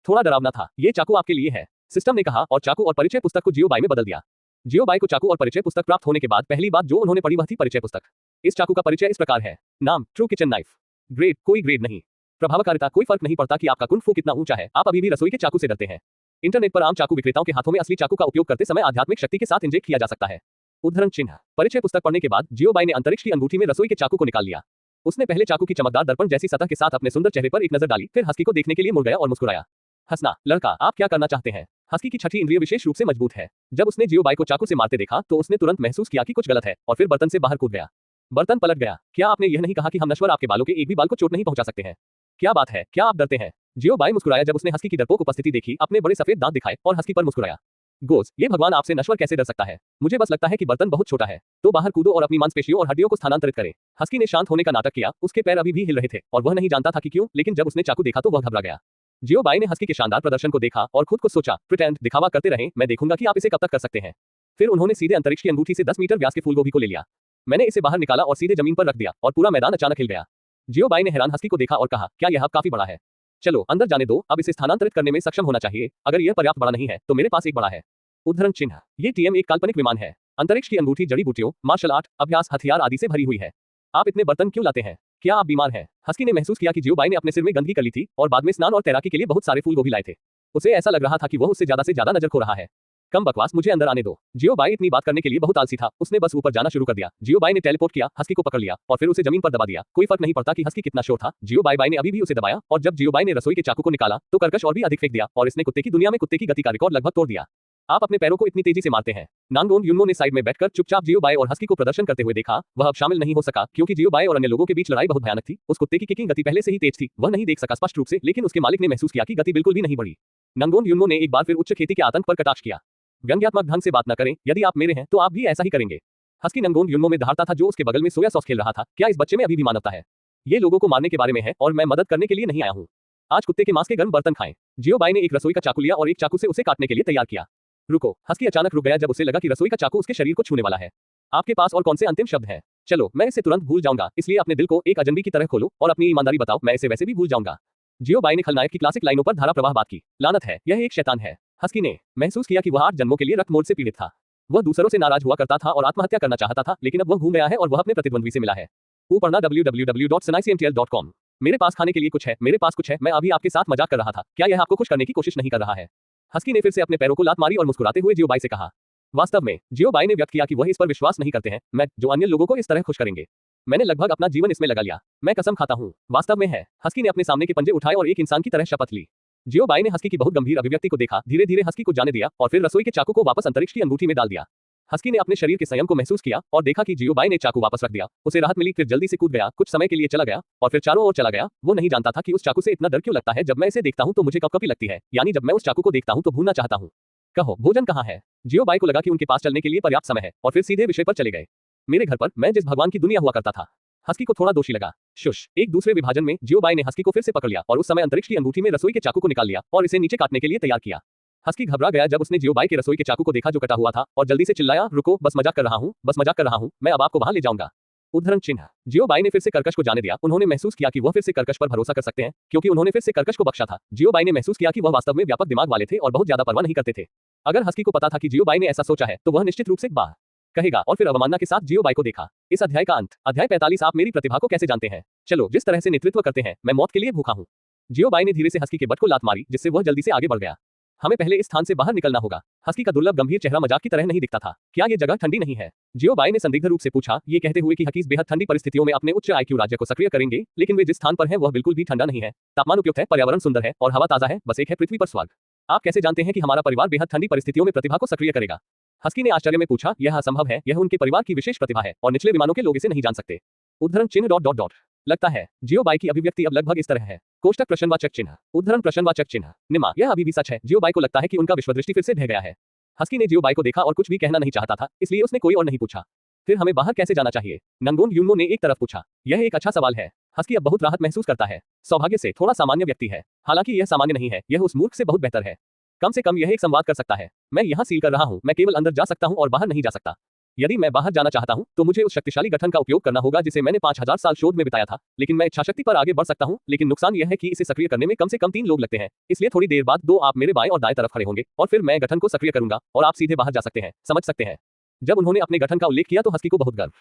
थोड़ा डरावना था। ये चाकू आपके लिए है, सिस्टम ने कहा और चाकू और परिचय पुस्तक को जियोबाई में बदल दिया। जियोबाई को चाकू और परिचय पुस्तक प्राप्त होने के बाद पहली बात जो उन्होंने पढ़ी वह थी परिचय पुस्तक। इस चाकू का परिचय इस प्रकार है। नाम, ट्रू किचन नाइफ। ग्रेड, कोई ग्रेड नहीं। प्रभावकारिता, कोई फर्क नहीं पड़ता कि आपका कुंग फू कितना ऊंचा है, आप अभी भी रसोई के चाकू से डरते हैं। इंटरनेट पर आम चाकू विक्रेताओं के हाथों में असली चाकू का उपयोग करते समय आध्यात्मिक शक्ति के साथ इंजेक्ट किया जा सकता है। उद्धरण चिन्ह। परिचय पुस्तक पढ़ने के बाद जियोबाई ने अंतरिक्ष की अंगूठी में रसोई के चाकू को निकाल लिया। उसने पहले चाकू की चमकदार दर्पण जैसी सतह के साथ अपने सुंदर चेहरे पर एक नजर डाली, फिर हस्की को देखने के लिए मुड़ गया और मुस्कुराया। हंसना, लड़का, आप क्या करना चाहते हैं? हस्की की छठी इंद्रिय विशेष रूप से मजबूत है। जब उसने जियोबाई को चाकू से मारते देखा तो उसने तुरंत महसूस किया कि कुछ गलत है और फिर बर्तन से बाहर कूद गया। बर्तन पलट गया। क्या आपने यह नहीं कहा कि हम नश्वर आपके बालों के एक भी बाल को चोट नहीं पहुंचा सकते हैं? क्या बात है, क्या आप डरते हैं? जियोबाई मुस्कुराया जब उसने हस्की की डरपोक उपस्थिति देखी, अपने बड़े सफेद दांत दिखाए और हस्की पर मुस्कुराया। गोज, ये भगवान आपसे नश्वर कैसे डर सकता है? मुझे बस लगता है कि बर्तन बहुत छोटा है। तो बाहर कूदो और अपनी मांसपेशियों और हड्डियों को स्थानांतरित करें। हस्की ने शांत होने का नाटक किया, उसके पैर अभी भी हिल रहे थे और वह नहीं जानता था कि क्यों, लेकिन जब उसने चाकू देखा तो वह घबरा गया। जियोबाई ने हस्की के शानदार प्रदर्शन को देखा और खुद को सोचा, प्रिटेंड, दिखावा करते रहें, मैं देखूंगा कि आप इसे कब तक कर सकते हैं। फिर उन्होंने सीधे अंतरिक्ष की अंगूठी से 10 मीटर व्यास के फूलगोभी को ले लिया। मैंने इसे बाहर निकाला और सीधे जमीन पर रख दिया और पूरा मैदान अचानक हिल गया। जियोबाई ने हैरान हस्की को देखा और कहा, क्या यह अब काफी बड़ा है? चलो अंदर जाने दो, अब इसे स्थानांतरित करने में सक्षम होना चाहिए। अगर यह पर्याप्त बड़ा नहीं है तो मेरे पास एक बड़ा है। उद्धरण चिन्ह। ये टीएम एक काल्पनिक विमान है। अंतरिक्ष की अंगूठी जड़ी बूटियों, मार्शल आर्ट, अभ्यास, हथियार आदि से भरी हुई है। आप इतने बर्तन क्यों लाते हैं? क्या आप बीमार हैं? हस्की ने महसूस किया कि जियोबाई ने अपने सिर में गंदगी कर ली थी और बाद में स्नान और तैराकी के लिए बहुत सारे फूलगोभी लाए थे। उसे ऐसा लग रहा था कि वह उससे ज्यादा नजर खो रहा है। कम बकवास, मुझे अंदर आने दो। जियोबाई इतनी बात करने के लिए बहुत आलसी था, उसने बस ऊपर जाना शुरू कर दिया। जियोबाई ने टेलीपोर्ट किया, हस्की को पकड़ लिया और फिर उसे जमीन पर दबा दिया। कोई फर्क नहीं पड़ता कि हस्की कितना शोर था, जियोबाई ने अभी भी उसे दबाया और जब जियोबाई ने रसोई के चाकू को निकाला तो कर्कश और भी अधिक फेंक दिया और इसने कुत्ते की दुनिया में कुत्ते की गति का रिकॉर्ड लगभग तोड़ दिया। आप अपने पैरों को इतनी तेजी से मारते हैं। नांगोन युनमो ने साइड में बैठकर चुपचाप जियोबाई और हस्की को प्रदर्शन करते हुए देखा। वह अब शामिल नहीं हो सका क्योंकि जियोबाई और अन्य लोगों के बीच लड़ाई बहुत भयानक थी। उस कुत्ते की किकिंग गति पहले से ही तेज थी, वह नहीं देख सका स्पष्ट रूप से, लेकिन उसके मालिक ने महसूस किया कि गति बिल्कुल भी नहीं बढ़ी। नांगोन युनमो ने एक बार फिर उच्च खेती के आतंक पर कटाक्ष किया। व्यंग्यात्मक ढंग से बात न करें, यदि आप मेरे हैं तो आप भी ऐसा ही करेंगे। हस्की नंगोन युनमो में दहाड़ता था जो उसके बगल में सोया सॉस खेल रहा था। क्या इस बच्चे में अभी भी मानवता है? ये लोगों को मारने के बारे में है और मैं मदद करने के लिए नहीं आया हूँ। आज कुत्ते के मांस के गर्म बर्तन खाएं। जियोबाई ने एक रसोई का चाकू लिया और एक चाकू से उसे काटने के लिए तैयार किया। रुको, हस्की अचानक रुक गया जब उसे लगा कि रसोई का चाकू उसके शरीर को छूने वाला है। आपके पास और कौन से अंतिम शब्द हैं? चलो, मैं इसे तुरंत भूल जाऊंगा, इसलिए अपने दिल को एक अजनबी की तरह खोलो और अपनी ईमानदारी बताओ, मैं इसे वैसे भी भूल जाऊंगा। जियोबाई ने खलनायक की क्लासिक लाइनों पर धारा प्रवाह बात की। लानत है, यह एक शैतान है। हस्की ने महसूस किया कि वह 8 जन्मों के लिए रक्त मोड़ से पीड़ित था। वह दूसरों से नाराज हुआ करता था और आत्महत्या करना चाहता था, लेकिन अब वह घूम गया है और वह अपने प्रतिद्वंद्वी से मिला है। ऊपर ना www.sanaicmtl.com। मेरे पास खाने के लिए कुछ है, मेरे पास कुछ है, मैं अभी आपके साथ मजाक कर रहा था। क्या यह आपको खुश करने की कोशिश नहीं कर रहा है? हस्की ने फिर से अपने पैरों को लात मारी और मुस्कुराते हुए जियोबाई से कहा। वास्तव में जियोबाई ने व्यक्त किया कि वह इस पर विश्वास नहीं करते हैं, मैं जो अन्य लोगों को इस तरह खुश करेंगे। मैंने लगभग अपना जीवन इसमें लगा लिया, मैं कसम खाता हूँ। वास्तव में है। हस्की ने अपने सामने के पंजे उठाए और एक इंसान की तरह शपथ ली। जियोबाई ने हस्की की बहुत गंभीर अभिव्यक्ति को देखा, धीरे धीरे हस्की को जाने दिया और फिर रसोई के चाकू को वापस अंतरिक्ष की अंगूठी में डाल दिया। हस्की ने अपने शरीर के संयम को महसूस किया और देखा कि जियोबाई ने चाकू वापस रख दिया। उसे राहत मिली, फिर जल्दी से कूद गया, कुछ समय के लिए चला गया और फिर चारों ओर चला गया। वो नहीं जानता था कि उस चाकू से इतना डर क्यों लगता है। जब मैं इसे देखता हूँ तो मुझे कपकपी लगती है, यानी जब मैं उस चाकू को देखता हूँ तो भूनना चाहता हूँ। कहो, भोजन कहाँ है? जियोबाई को लगा कि उनके पास चलने के लिए पर्याप्त समय है और फिर सीधे विषय पर चले गए। मेरे घर पर मैं जिस भगवान की दुनिया हुआ करता था। हस्की को थोड़ा दोषी लगा। शुश। एक दूसरे विभाजन में जियोबाई ने हस्की को फिर से पकड़ लिया और उस समय अंतरिक्ष की अंगूठी में रसोई के चाकू को निकाल लिया और इसे नीचे काटने के लिए तैयार किया। हस्की घबरा गया जब उसने जियोबाई के रसोई के चाकू को देखा जो कटा हुआ था और जल्दी से चिल्लाया, रुको, बस मजाक कर रहा हूँ, बस मजाक कर रहा हूँ, मैं अब आपको वहां ले जाऊंगा। उद्धरण चिन्ह। जियोबाई ने फिर से कर्कश को जाने दिया। उन्होंने महसूस किया कि वह फिर से कर्कश पर भरोसा कर सकते हैं क्योंकि उन्होंने फिर से कर्कश को बख्शा था। जियोबाई ने महसूस किया कि वह वास्तव में व्यापक दिमाग वाले थे और बहुत ज्यादा परवाह नहीं करते थे। अगर हस्की को पता था कि जियोबाई ने ऐसा सोचा है तो वह निश्चित रूप से बाह कहेगा और फिर अवमानना के साथ जियोबाई को देखा। इस अध्याय का अंत। अध्याय 45। आप मेरी प्रतिभा को कैसे जानते हैं? चलो, जिस तरह से नेतृत्व करते हैं, मैं मौत के लिए भूखा हूँ। जियोबाई ने धीरे से हस्की के बट को लात मारी जिससे वह जल्दी से आगे बढ़ गया। हमें पहले इस स्थान से बाहर निकलना होगा। हस्की का दुर्लभ गंभीर चेहरा मजाक की तरह नहीं दिखता था। क्या ये जगह ठंडी नहीं है? जियोबाई ने संदिग्ध रूप से पूछा, ये कहते हुए कि हकीस बेहद ठंडी परिस्थितियों में अपने उच्च आईक्यू राज्य को सक्रिय करेंगे, लेकिन वे जिस स्थान पर हैं वह बिल्कुल भी ठंडा नहीं है। तापमान उपयुक्त है, पर्यावरण सुंदर है और हवा ताजा है, बस एक है पृथ्वी पर स्वर्ग। आप कैसे जानते हैं कि हमारा परिवार बेहद ठंडी परिस्थितियों में प्रतिभा को सक्रिय करेगा? हस्की ने आश्चर्य में पूछा। यह असंभव है, यह उनके परिवार की विशेष प्रतिभा है और निचले विमानों के लोग इसे नहीं जान सकते। उद्धरण चिन्ह लगता है जियो बाई की अभिव्यक्ति अब लगभग इस तरह है। कोष्टक प्रश्नवाचक चिन्ह, उद्धरण प्रश्नवाचक चिन्ह, निमा। यह अभी भी सच है। जियो बाई को लगता है कि उनका विश्वदृष्टि फिर से ढह गया है। हस्की ने जियो बाई को देखा और कुछ भी कहना नहीं चाहता था, इसलिए उसने कोई और नहीं पूछा। फिर हमें बाहर कैसे जाना चाहिए? नंगोन यूनो ने एक तरफ पूछा। यह एक अच्छा सवाल है। हस्की अब बहुत राहत महसूस करता है। सौभाग्य से थोड़ा सामान्य व्यक्ति है। हालांकि यह सामान्य नहीं है, यह उस मूर्ख से बहुत बेहतर है। कम से कम यह एक संवाद कर सकता है। मैं यहाँ सील कर रहा हूँ, मैं केवल अंदर जा सकता हूँ और बाहर नहीं जा सकता। यदि मैं बाहर जाना चाहता हूँ तो मुझे उस शक्तिशाली गठन का उपयोग करना होगा जिसे मैंने 5000 साल शोध में बिताया था, लेकिन मैं इच्छाशक्ति पर आगे बढ़ सकता हूँ। लेकिन नुकसान यह है कि इसे सक्रिय करने में कम से कम 3 लोग लगते हैं, इसलिए थोड़ी देर बाद 2 आप मेरे बाएं और दाएं तरफ खड़े होंगे और फिर मैं गठन को सक्रिय करूंगा और आप सीधे बाहर जा सकते हैं। समझ सकते हैं? जब उन्होंने अपने गठन का उल्लेख किया तो हस्की को बहुत गर्व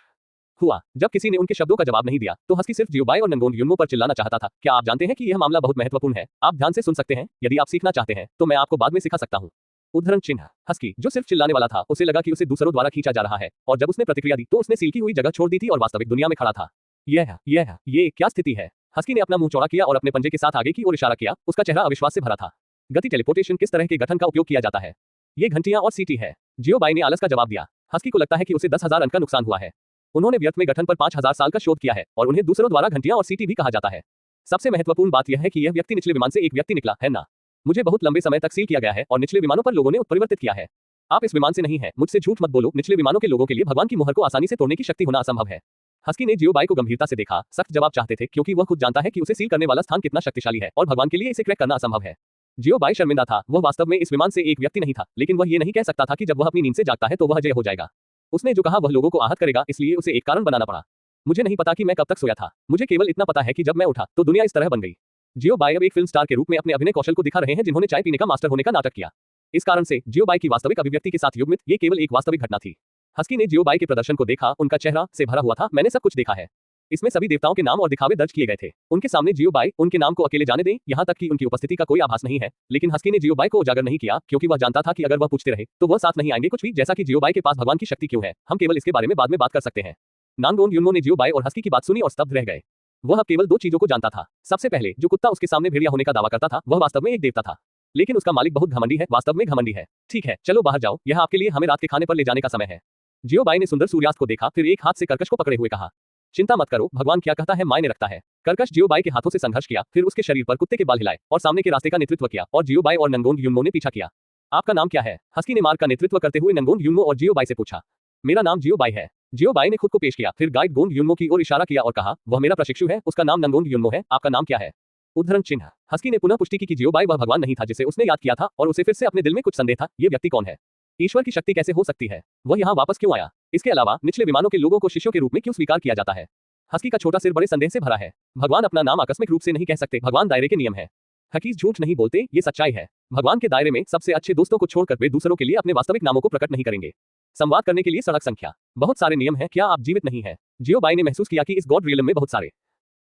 हुआ। जब किसी ने उनके शब्दों का जवाब नहीं दिया तो हस्की सिर्फ जियो बाई और नंगोन यूनो पर चिल्लाना चाहता था। क्या आप जानते हैं कि यह मामला बहुत महत्वपूर्ण है? आप ध्यान से सुन सकते हैं। यदि आप सीखना चाहते हैं तो मैं आपको बाद में सिखा सकता हूँ। उद्धरण चिन्ह। हस्की जो सिर्फ चिल्लाने वाला था, उसे लगा कि उसे दूसरों द्वारा खींचा जा रहा है, और जब उसने प्रतिक्रिया दी तो उसने सील की हुई जगह छोड़ दी थी और वास्तविक दुनिया में खड़ा था। ये क्या स्थिति है? हस्की ने अपना मुंह चौड़ा किया और अपने पंजे के साथ आगे की ओर इशारा किया। उसका चेहरा अविश्वास से भरा था। गति टेलीपोर्टेशन किस तरह के गठन का उपयोग किया जाता है? ये घंटियां और सीटी है। जियो बाई ने आलस का जवाब दिया। हस्की को लगता है कि उसे 10,000 अंक का नुकसान हुआ है। उन्होंने व्यर्थ में गठन पर 5000 साल का शोध किया है और उन्हें दूसरों द्वारा घंटियां और सीटी भी कहा जाता है। सबसे महत्वपूर्ण बात यह है कि यह व्यक्ति निचले विमान से एक व्यक्ति निकला है ना? मुझे बहुत लंबे समय तक सील किया गया है और निचले विमानों पर लोगों ने उत्परिवर्तित किया है। आप इस विमान से नहीं हैं, मुझसे झूठ मत बोलो। निचले विमानों के लोगों के लिए भगवान की मुहर को आसानी से तोड़ने की शक्ति होना असंभव है। हस्की ने जियो बाई को गंभीरता से देखा। सख्त जवाब चाहते थे क्योंकि वह खुद जानता है कि उसे सील करने वाला स्थान कितना शक्तिशाली है और भगवान के लिए इसे क्रैक करना असंभव है। जियो बाई शर्मिंदा था। वह वास्तव में इस विमान से एक व्यक्ति नहीं था, लेकिन वह ये नहीं कह सकता था कि जब वह अपनी नींद से जागता है तो वह अजय हो जाएगा। उसने जो कहा वह लोगों को आहत करेगा, इसलिए उसे एक कारण बनाना पड़ा। मुझे नहीं पता कि मैं कब तक सोया था। मुझे केवल इतना पता है कि जब मैं उठा तो दुनिया इस तरह बन गई। जियो बाई अब एक फिल्म स्टार के रूप में अपने अभिनय कौशल को दिखा रहे हैं जिन्होंने चाय पीने का मास्टर होने का नाटक किया। इस कारण से जियो बाई की वास्तविक अभिव्यक्ति के साथ युग्मित ये केवल एक वास्तविक घटना थी। हस्की ने जियो बाई के प्रदर्शन को देखा। उनका चेहरा से भरा हुआ था। मैंने सब कुछ देखा है। इसमें सभी देवताओं के नाम और दिखावे दर्ज किए गए थे। उनके सामने जियो बाई उनके नाम को अकेले जाने दें, यहाँ तक कि उनकी उपस्थिति का कोई आभास नहीं है। लेकिन हस्की ने जियो बाई को उजागर नहीं किया क्योंकि वह जानता था कि अगर वह पूछते रहे तो वह साथ नहीं आएंगे कुछ भी। जैसा कि जियो बाई के पास भगवान की शक्ति क्यों है, हम केवल इसके बारे में बाद में बात कर सकते हैं। नांगोन यूनो ने जियो बाई और हस्की की बात सुनी और स्तब्ध रह गए। वह अब केवल 2 चीजों को जानता था। सबसे पहले, जो कुत्ता उसके सामने भेड़िया होने का दावा करता था वह वास्तव में एक देवता था, लेकिन उसका मालिक बहुत घमंडी है, वास्तव में घमंडी है। ठीक है, चलो बाहर जाओ, यह आपके लिए हमें रात के खाने पर ले जाने का समय है। जियो बाई ने सुंदर सूर्यास्त को देखा, फिर एक हाथ से कर्कश को पकड़े हुए कहा, चिंता मत करो, भगवान क्या कहता है मायने रखता है। कर्कश जियो बाई के हाथों से संघर्ष किया, फिर उसके शरीर पर कुत्ते के बाल हिलाए और सामने के रास्ते का नेतृत्व किया और जियो बाई और नंगोन यूनो ने पीछा किया। आपका नाम क्या है? हस्की ने मार्ग का नेतृत्व करते हुए नंगोन यूनो और जियो बाई से पूछा। मेरा नाम जियो बाई है। जियो बाई ने खुद को पेश किया, फिर गाइड गोंग यूनो की ओर इशारा किया और कहा, वह मेरा प्रशिक्षु है, उसका नाम नंगोन यूनो है। आपका नाम क्या है? उद्धरण चिन्ह। हस्की ने पुनः पुष्टि की कि जियो बाई वह भगवान नहीं था जिसे उसने याद किया था और उसे फिर से अपने दिल में कुछ संदेह था। ये व्यक्ति कौन है? ईश्वर की शक्ति कैसे हो सकती है? वह यहाँ वापस क्यों आया? इसके अलावा निचले विमानों के लोगों को शिष्यों के रूप में क्यों स्वीकार किया जाता है? हस्की का छोटा सिर बड़े संदेह से भरा है। भगवान अपना नाम आकस्मिक रूप से नहीं कह सकते, भगवान दायरे के नियम है। हकीज झूठ नहीं बोलते, ये सच्चाई है। भगवान के दायरे में सबसे अच्छे दोस्तों को छोड़कर वे दूसरों के लिए अपने वास्तविक नामों को प्रकट नहीं करेंगे। संवाद करने के लिए सड़क संख्या, बहुत सारे नियम हैं। क्या आप जीवित नहीं हैं? जियो बाई ने महसूस किया कि इस गॉड रियलम में बहुत सारे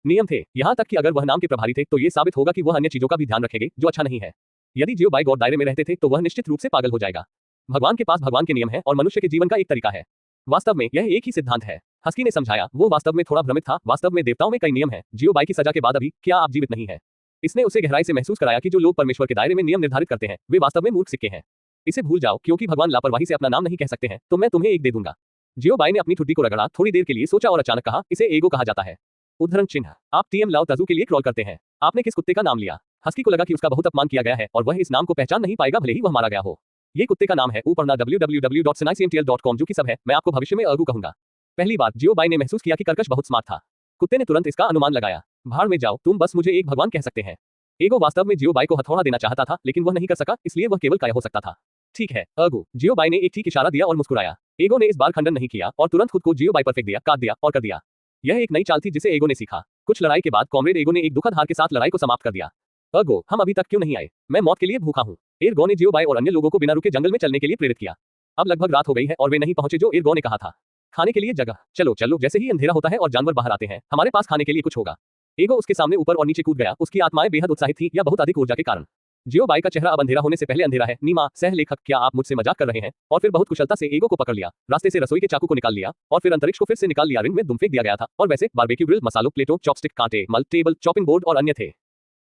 नियम थे, यहाँ तक कि अगर वह नाम के प्रभारी थे तो ये साबित होगा कि वह अन्य चीजों का भी ध्यान रखेंगे जो अच्छा नहीं है। यदि जियो बाई गॉड दायरे में रहते थे तो वह निश्चित रूप से पागल हो जाएगा। भगवान के पास भगवान के नियम है और मनुष्य के जीवन का एक तरीका है। वास्तव में यह एक ही सिद्धांत है। हस्की ने समझाया, वो वास्तव में थोड़ा भ्रमित था। वास्तव में देवताओं में कई नियम हैं। जियो बाई की सजा के बाद अभी क्या आप जीवित नहीं है? इसने उसे गहराई से महसूस कराया कि जो लोग परमेश्वर के दायरे में नियम निर्धारित करते हैं वे वास्तव में मूर्ख सिक्के हैं। इसे भूल जाओ, क्योंकि भगवान लापरवाही से अपना नाम नहीं कह सकते हैं, तो मैं तुम्हें एक दे दूंगा। जियो बाई ने अपनी ठुड्डी को रगड़ा, थोड़ी देर के लिए सोचा और अचानक कहा, इसे ईगो कहा जाता है। उद्धरण चिन्ह। आप टीएम लाओ तजू के लिए क्रॉल करते हैं। आपने किस कुत्ते का नाम लिया? हस्की को लगा कि उसका बहुत अपमान किया गया है और वह इस नाम को पहचान नहीं पाएगा भले ही वह मारा गया हो। ये कुत्ते का नाम है ऊपरना www.sinaicmtl.com, जो कि सब है। मैं आपको भविष्य में अगू कहूंगा। पहली बार जियो बाई ने महसूस किया कि कर्कश बहुत स्मार्ट था। कुत्ते ने तुरंत इसका अनुमान लगाया। भाड़ में जाओ, तुम बस मुझे एक भगवान कह सकते हैं। ईगो वास्तव में जियो बाई को हथौड़ा देना चाहता था, लेकिन वह नहीं कर सका, इसलिए वह केवल काया हो सकता था। ठीक है अगू। जियो बाई ने एक ठीक इशारा दिया और मुस्कुराया। ईगो ने इस बार खंडन नहीं किया और तुरंत खुद को जियो बाई पर फेंक दिया, काट दिया और कर दिया। यह एक नई चाल थी जिसे ईगो ने सीखा। कुछ लड़ाई के बाद कॉमरेड ईगो ने एक दुखद हार के साथ लड़ाई को समाप्त कर दिया। अगो, हम अभी तक क्यों नहीं आए? मैं मौत के लिए भूखा हूँ। एर्गो ने जियो बाई और अन्य लोगों को बिना रुके जंगल में चलने के लिए प्रेरित किया। अब लगभग रात हो गई है और वे नहीं पहुंचे जो एर्गो ने कहा था। खाने के लिए जगह, चलो चलो, जैसे ही अंधेरा होता है और जानवर बाहर आते हैं, हमारे पास खाने के लिए कुछ होगा। ईगो उसके सामने ऊपर और नीचे कूद गया। उसकी आत्माएं बेहद उत्साहित थी, या बहुत अधिक ऊर्जा के कारण। जियो बाई का चेहरा अब अंधेरा होने से पहले अंधेरा है। नीमा, सह लेखक, क्या आप मुझसे मजाक कर रहे हैं? और फिर बहुत कुशलता से ईगो को पकड़ लिया, रास्ते से रसोई के चाकू को निकाल लिया और फिर अंतरिक्ष को फिर से निकाल लिया। रिंग में दुम फेंक दिया गया था और वैसे बारबेक्यू ग्रिल, मसालों, प्लेटों, चॉपस्टिक, कांटे, मल, टेबल, चॉपिंग बोर्ड और अन्य थे।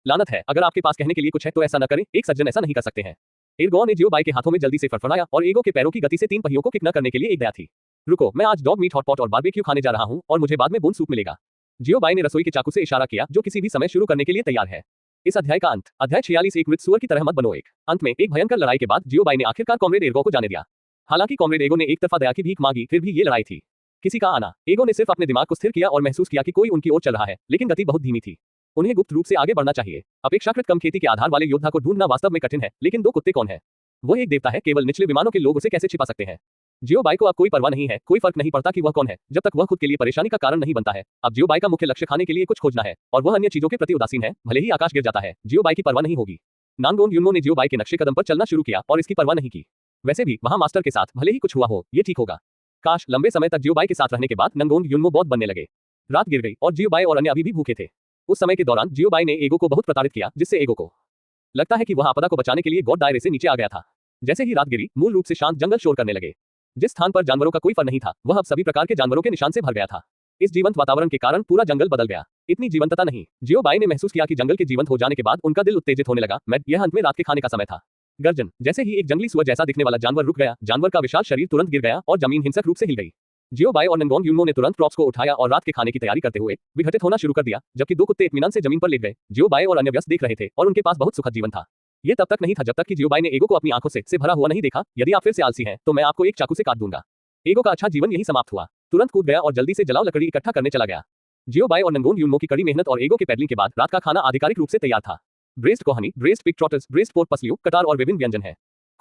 लानत है, अगर आपके पास कहने के लिए कुछ है तो ऐसा न करें। एक सज्जन ऐसा नहीं कर सकते हैं। एर्गो ने जियो बाई के हाथों में जल्दी से फड़फड़ाया और ईगो के पैरों की गति से 3 पहियों को किक न करने के लिए एक दया थी। रुको, मैं आज डॉग मीट हॉटपॉट और बारबेक्यू खाने जा रहा हूं और मुझे बाद में बूंद सूप मिलेगा। जियोबाई ने रसोई के चाकू से इशारा किया जो किसी भी समय शुरू करने के लिए तैयार है। इस अध्याय का अंत। अध्याय 46 एक मृत सुअर की तरह मत बनो एक। अंत में एक भयंकर लड़ाई के बाद जियोबाई ने आखिरकार कॉमरेड एगो को जाने दिया। हालांकि कॉमरेड एगो ने एक तरफा दया की भीख मांगी, फिर भी ये लड़ाई थी। किसी का आना। एगो ने सिर्फ अपने दिमाग को स्थिर किया और महसूस किया कि कोई उनकी ओर चल रहा है, लेकिन गति बहुत धीमी थी। उन्हें गुप्त रूप से आगे बढ़ना चाहिए। अपेक्षाकृत कम खेती के आधार वाले योद्धा को ढूंढना वास्तव में कठिन है, लेकिन दो कुत्ते कौन है? वो एक देवता है, केवल निचले विमानों के लोग उसे कैसे छिपा सकते हैं? जियोबाई को अब कोई परवाह नहीं है, कोई फर्क नहीं पड़ता कि वह कौन है, जब तक वह खुद के लिए परेशानी का कारण नहीं बनता है। अब जियोबाई का मुख्य लक्ष्य खाने के लिए कुछ खोजना है, और वह अन्य चीजों के प्रति उदासीन है। भले ही आकाश गिर जाता है, जियोबाई की परवाह नहीं होगी। नांगोन यून्मो ने जियोबाई के नक्शे कदम पर चलना शुरू किया और इसकी परवाह नहीं की। वैसे भी वहां मास्टर के साथ भले ही कुछ हुआ हो, ये ठीक होगा। काश लंबे समय तक जियोबाई के साथ रहने के बाद नंगोन यून्मो बहुत बनने लगे। रात गिर गई और जियोबाई और अन्य अभी भी भूखे थे। उस समय के दौरान जियोबाई ने एगो को बहुत प्रताड़ित किया, जिससे एगो को लगता है कि वह आपदा को बचाने के लिए गॉड दायरे से नीचे आ गया था। जैसे ही रात गिरी, मूल रूप से शांत जंगल शोर करने लगे। जिस स्थान पर जानवरों का कोई फर नहीं था, वह अब सभी प्रकार के जानवरों के निशान से भर गया था। इस जीवंत वातावरण के कारण पूरा जंगल बदल गया। इतनी जीवंतता नहीं। जियोबाई ने महसूस किया कि जंगल के जीवंत हो जाने के बाद उनका दिल उत्तेजित होने लगा। यह अंत में रात के खाने का समय था। गर्जन। जैसे ही एक जंगली सुअर जैसा दिखने वाला जानवर रुक गया, जानवर का विशाल शरीर तुरंत गिर गया और जमीन हिंसक रूप से हिल गई। जियोबाई और नंगोन यून्मो ने तुरंत प्रॉप्स को उठाया और रात के खाने की तैयारी करते हुए विघटित होना शुरू कर दिया, जबकि दो कुत्ते इत्मीनान से जमीन पर लेट गए। जियोबाई और अन्य व्यस्त देख रहे थे और उनके पास बहुत सुखद जीवन था। ये तब तक नहीं था जब तक कि जियोबाई ने एगो को अपनी आंखों से भरा हुआ नहीं देखा। यदि आप फिर से आलसी हैं, तो मैं आपको एक चाकू से काट दूंगा। एगो का अच्छा जीवन यही समाप्त हुआ। तुरंत कूद गया और जल्दी से जलाओ लकड़ी इकट्ठा करने चला गया। जियोबाई और नंगोन यून्मो की कड़ी मेहनत और एगो के पैडलिंग के बाद रात का खाना आधिकारिक रूप से तैयार था। ब्रेस्ट कोहनी, breast pig trotters, breast pork पसलियों, कटार और विभिन्न व्यंजन है।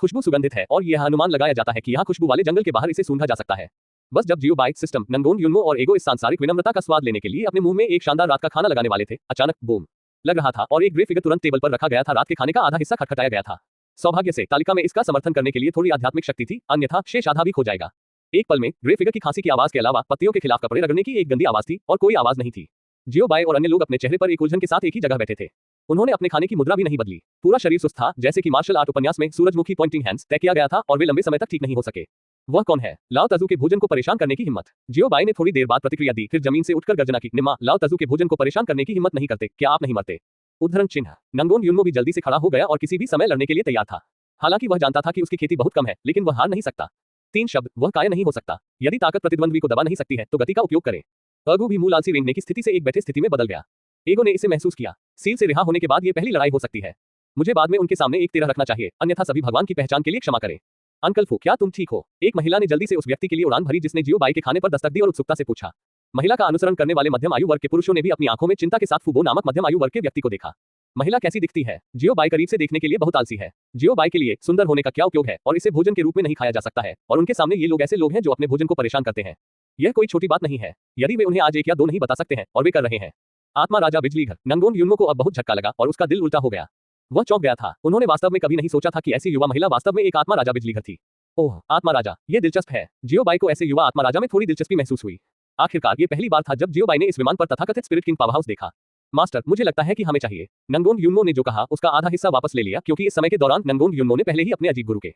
खुशबू सुगंधित है और यह अनुमान लगाया जाता है कि यहाँ खुशबू वाले जंगल के बाहर इसे सूंघा जा सकता है। बस जब जियोबाई, सिस्टम, नंगोन यून्मो और एगो इस सांसारिक विनम्रता का स्वाद लेने के लिए अपने मुंह में एक शानदार रात का खाना लगाने वाले थे, अचानक बूम लग रहा था और एक ग्रे फिगर तुरंत टेबल पर रखा गया था। रात के खाने का आधा हिस्सा खटखटाया गया था। सौभाग्य से तालिका में इसका समर्थन करने के लिए थोड़ी आध्यात्मिक शक्ति थी, अन्यथा शेष आधा भी खो जाएगा। एक पल में ग्रे फिगर की खांसी की आवाज के अलावा पत्तियों के खिलाफ कपड़े रगड़ने की एक गंदी आवाज थी और कोई आवाज नहीं थी। जियोबाई और अन्य लोग अपने चेहरे पर एक उलझन के साथ एक ही जगह बैठे थे। उन्होंने अपने खाने की मुद्रा भी नहीं बदली। पूरा शरीर सुस्त था, जैसे कि मार्शल आर्ट उपन्यास में सूरजमुखी पॉइंटिंग हैंड्स तय किया गया था और वे लंबे समय तक ठीक नहीं हो सके। वह कौन है? लाओ तजू के भोजन को परेशान करने की हिम्मत। जियोबाई ने थोड़ी देर बाद प्रतिक्रिया दी, फिर जमीन से उठकर गर्जना की, निम्मा, लाओ तजू के भोजन को परेशान करने की हिम्मत नहीं करते, क्या आप नहीं मरते? उद्धरण चिन्ह। नंगोन यून्मो भी जल्दी से खड़ा हो गया और किसी भी समय लड़ने के लिए तैयार था। हालांकि वह जानता था कि उसकी खेती बहुत कम है, लेकिन वह हार नहीं सकता। 3 शब्द, वह कायर नहीं हो सकता। यदि ताकत प्रतिद्वंद्वी को दबा नहीं सकती है, तो गति का उपयोग करें। अगू भी मूल आलसी रेंगने की स्थिति से एक बैठे स्थिति में बदल गया। एगो ने इसे महसूस किया। सील से रिहा होने के बाद ये पहली लड़ाई हो सकती है। मुझे बाद में उनके सामने एक तेरह रखना चाहिए, अन्यथा सभी भगवान की पहचान के लिए क्षमा करें। अंकल फू, क्या तुम ठीक हो? एक महिला ने जल्दी से उस व्यक्ति के लिए उड़ान भरी जिसने जियोबाई के खाने पर दस्तक दी और उत्सुकता से पूछा। महिला का अनुसरण करने वाले मध्यम आयु वर्ग के पुरुषों ने भी अपनी आंखों में चिंता के साथ फूबो नामक मध्यम आयु वर्ग के व्यक्ति को देखा। महिला कैसी दिखती है? जियोबाई करीब से देखने के लिए बहुत आलसी है। जियोबाई के लिए सुंदर होने का क्या उपयोग है और इसे भोजन के रूप में नहीं खाया जा सकता है, और उनके सामने ये लोग ऐसे लोग हैं जो अपने भोजन को परेशान करते हैं। यह कोई छोटी बात नहीं है। यदि वे उन्हें आज 1 या 2 नहीं बता सकते हैं, और वे कर रहे हैं। आत्मा राजा बिजलीघर। नंगोन यून्मो को अब बहुत झटका लगा और उसका दिल उल्टा हो गया। वह चौंक गया था। उन्होंने वास्तव में कभी नहीं सोचा था कि ऐसी युवा महिला वास्तव में एक आत्मा राजा बिजलीघर थी। ओह, आत्मा राजा, ये दिलचस्प है। जियोबाई को ऐसे युवा आत्मा राजा में थोड़ी दिलचस्पी महसूस हुई। आखिरकार ये पहली बार था जब जियोबाई ने इस विमान पर तथाकथित स्पिरिट किंग पावर हाउस देखा। मास्टर, मुझे लगता है कि हमें चाहिए। नंगोन यून्मो ने जो कहा उसका आधा हिस्सा वापस ले लिया, क्योंकि इस समय के दौरान नंगोन यून्मो ने पहले ही अपने अजीब गुरु के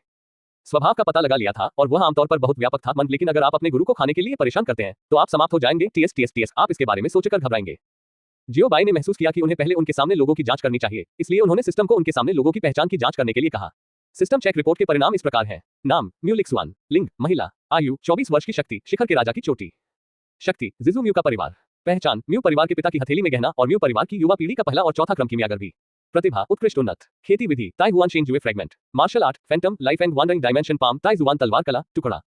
स्वभाव का पता लगा लिया था और वह आमतौर पर बहुत व्यापक था। लेकिन अगर आप अपने गुरु को खाने के लिए परेशान करते हैं, तो आप समाप्त हो जाएंगे। टीएस, आप इसके बारे में सोचकर घबराएंगे। जियोबाई ने महसूस किया कि उन्हें पहले उनके सामने लोगों की जांच करनी चाहिए, इसलिए उन्होंने सिस्टम को उनके सामने लोगों की पहचान की जांच करने के लिए कहा। सिस्टम चेक रिपोर्ट के परिणाम इस प्रकार हैं। नाम म्यूलिक्स1, लिंग महिला, आयु 24 वर्ष की, शक्ति शिखर के राजा की चोटी, शक्ति जिजू म्यू का परिवार, पहचान म्यू परिवार के पिता की हथेली में गहना और म्यू परिवार की युवा पीढ़ी का पहला और चौथा क्रम कीमियागर भी, प्रतिभा उत्कृष्ट उन्नत, खेती विधि Tai Huan Shenjue fragment, martial art phantom life and wandering dimension palm Tai Juan तलवार कला टुकड़ा।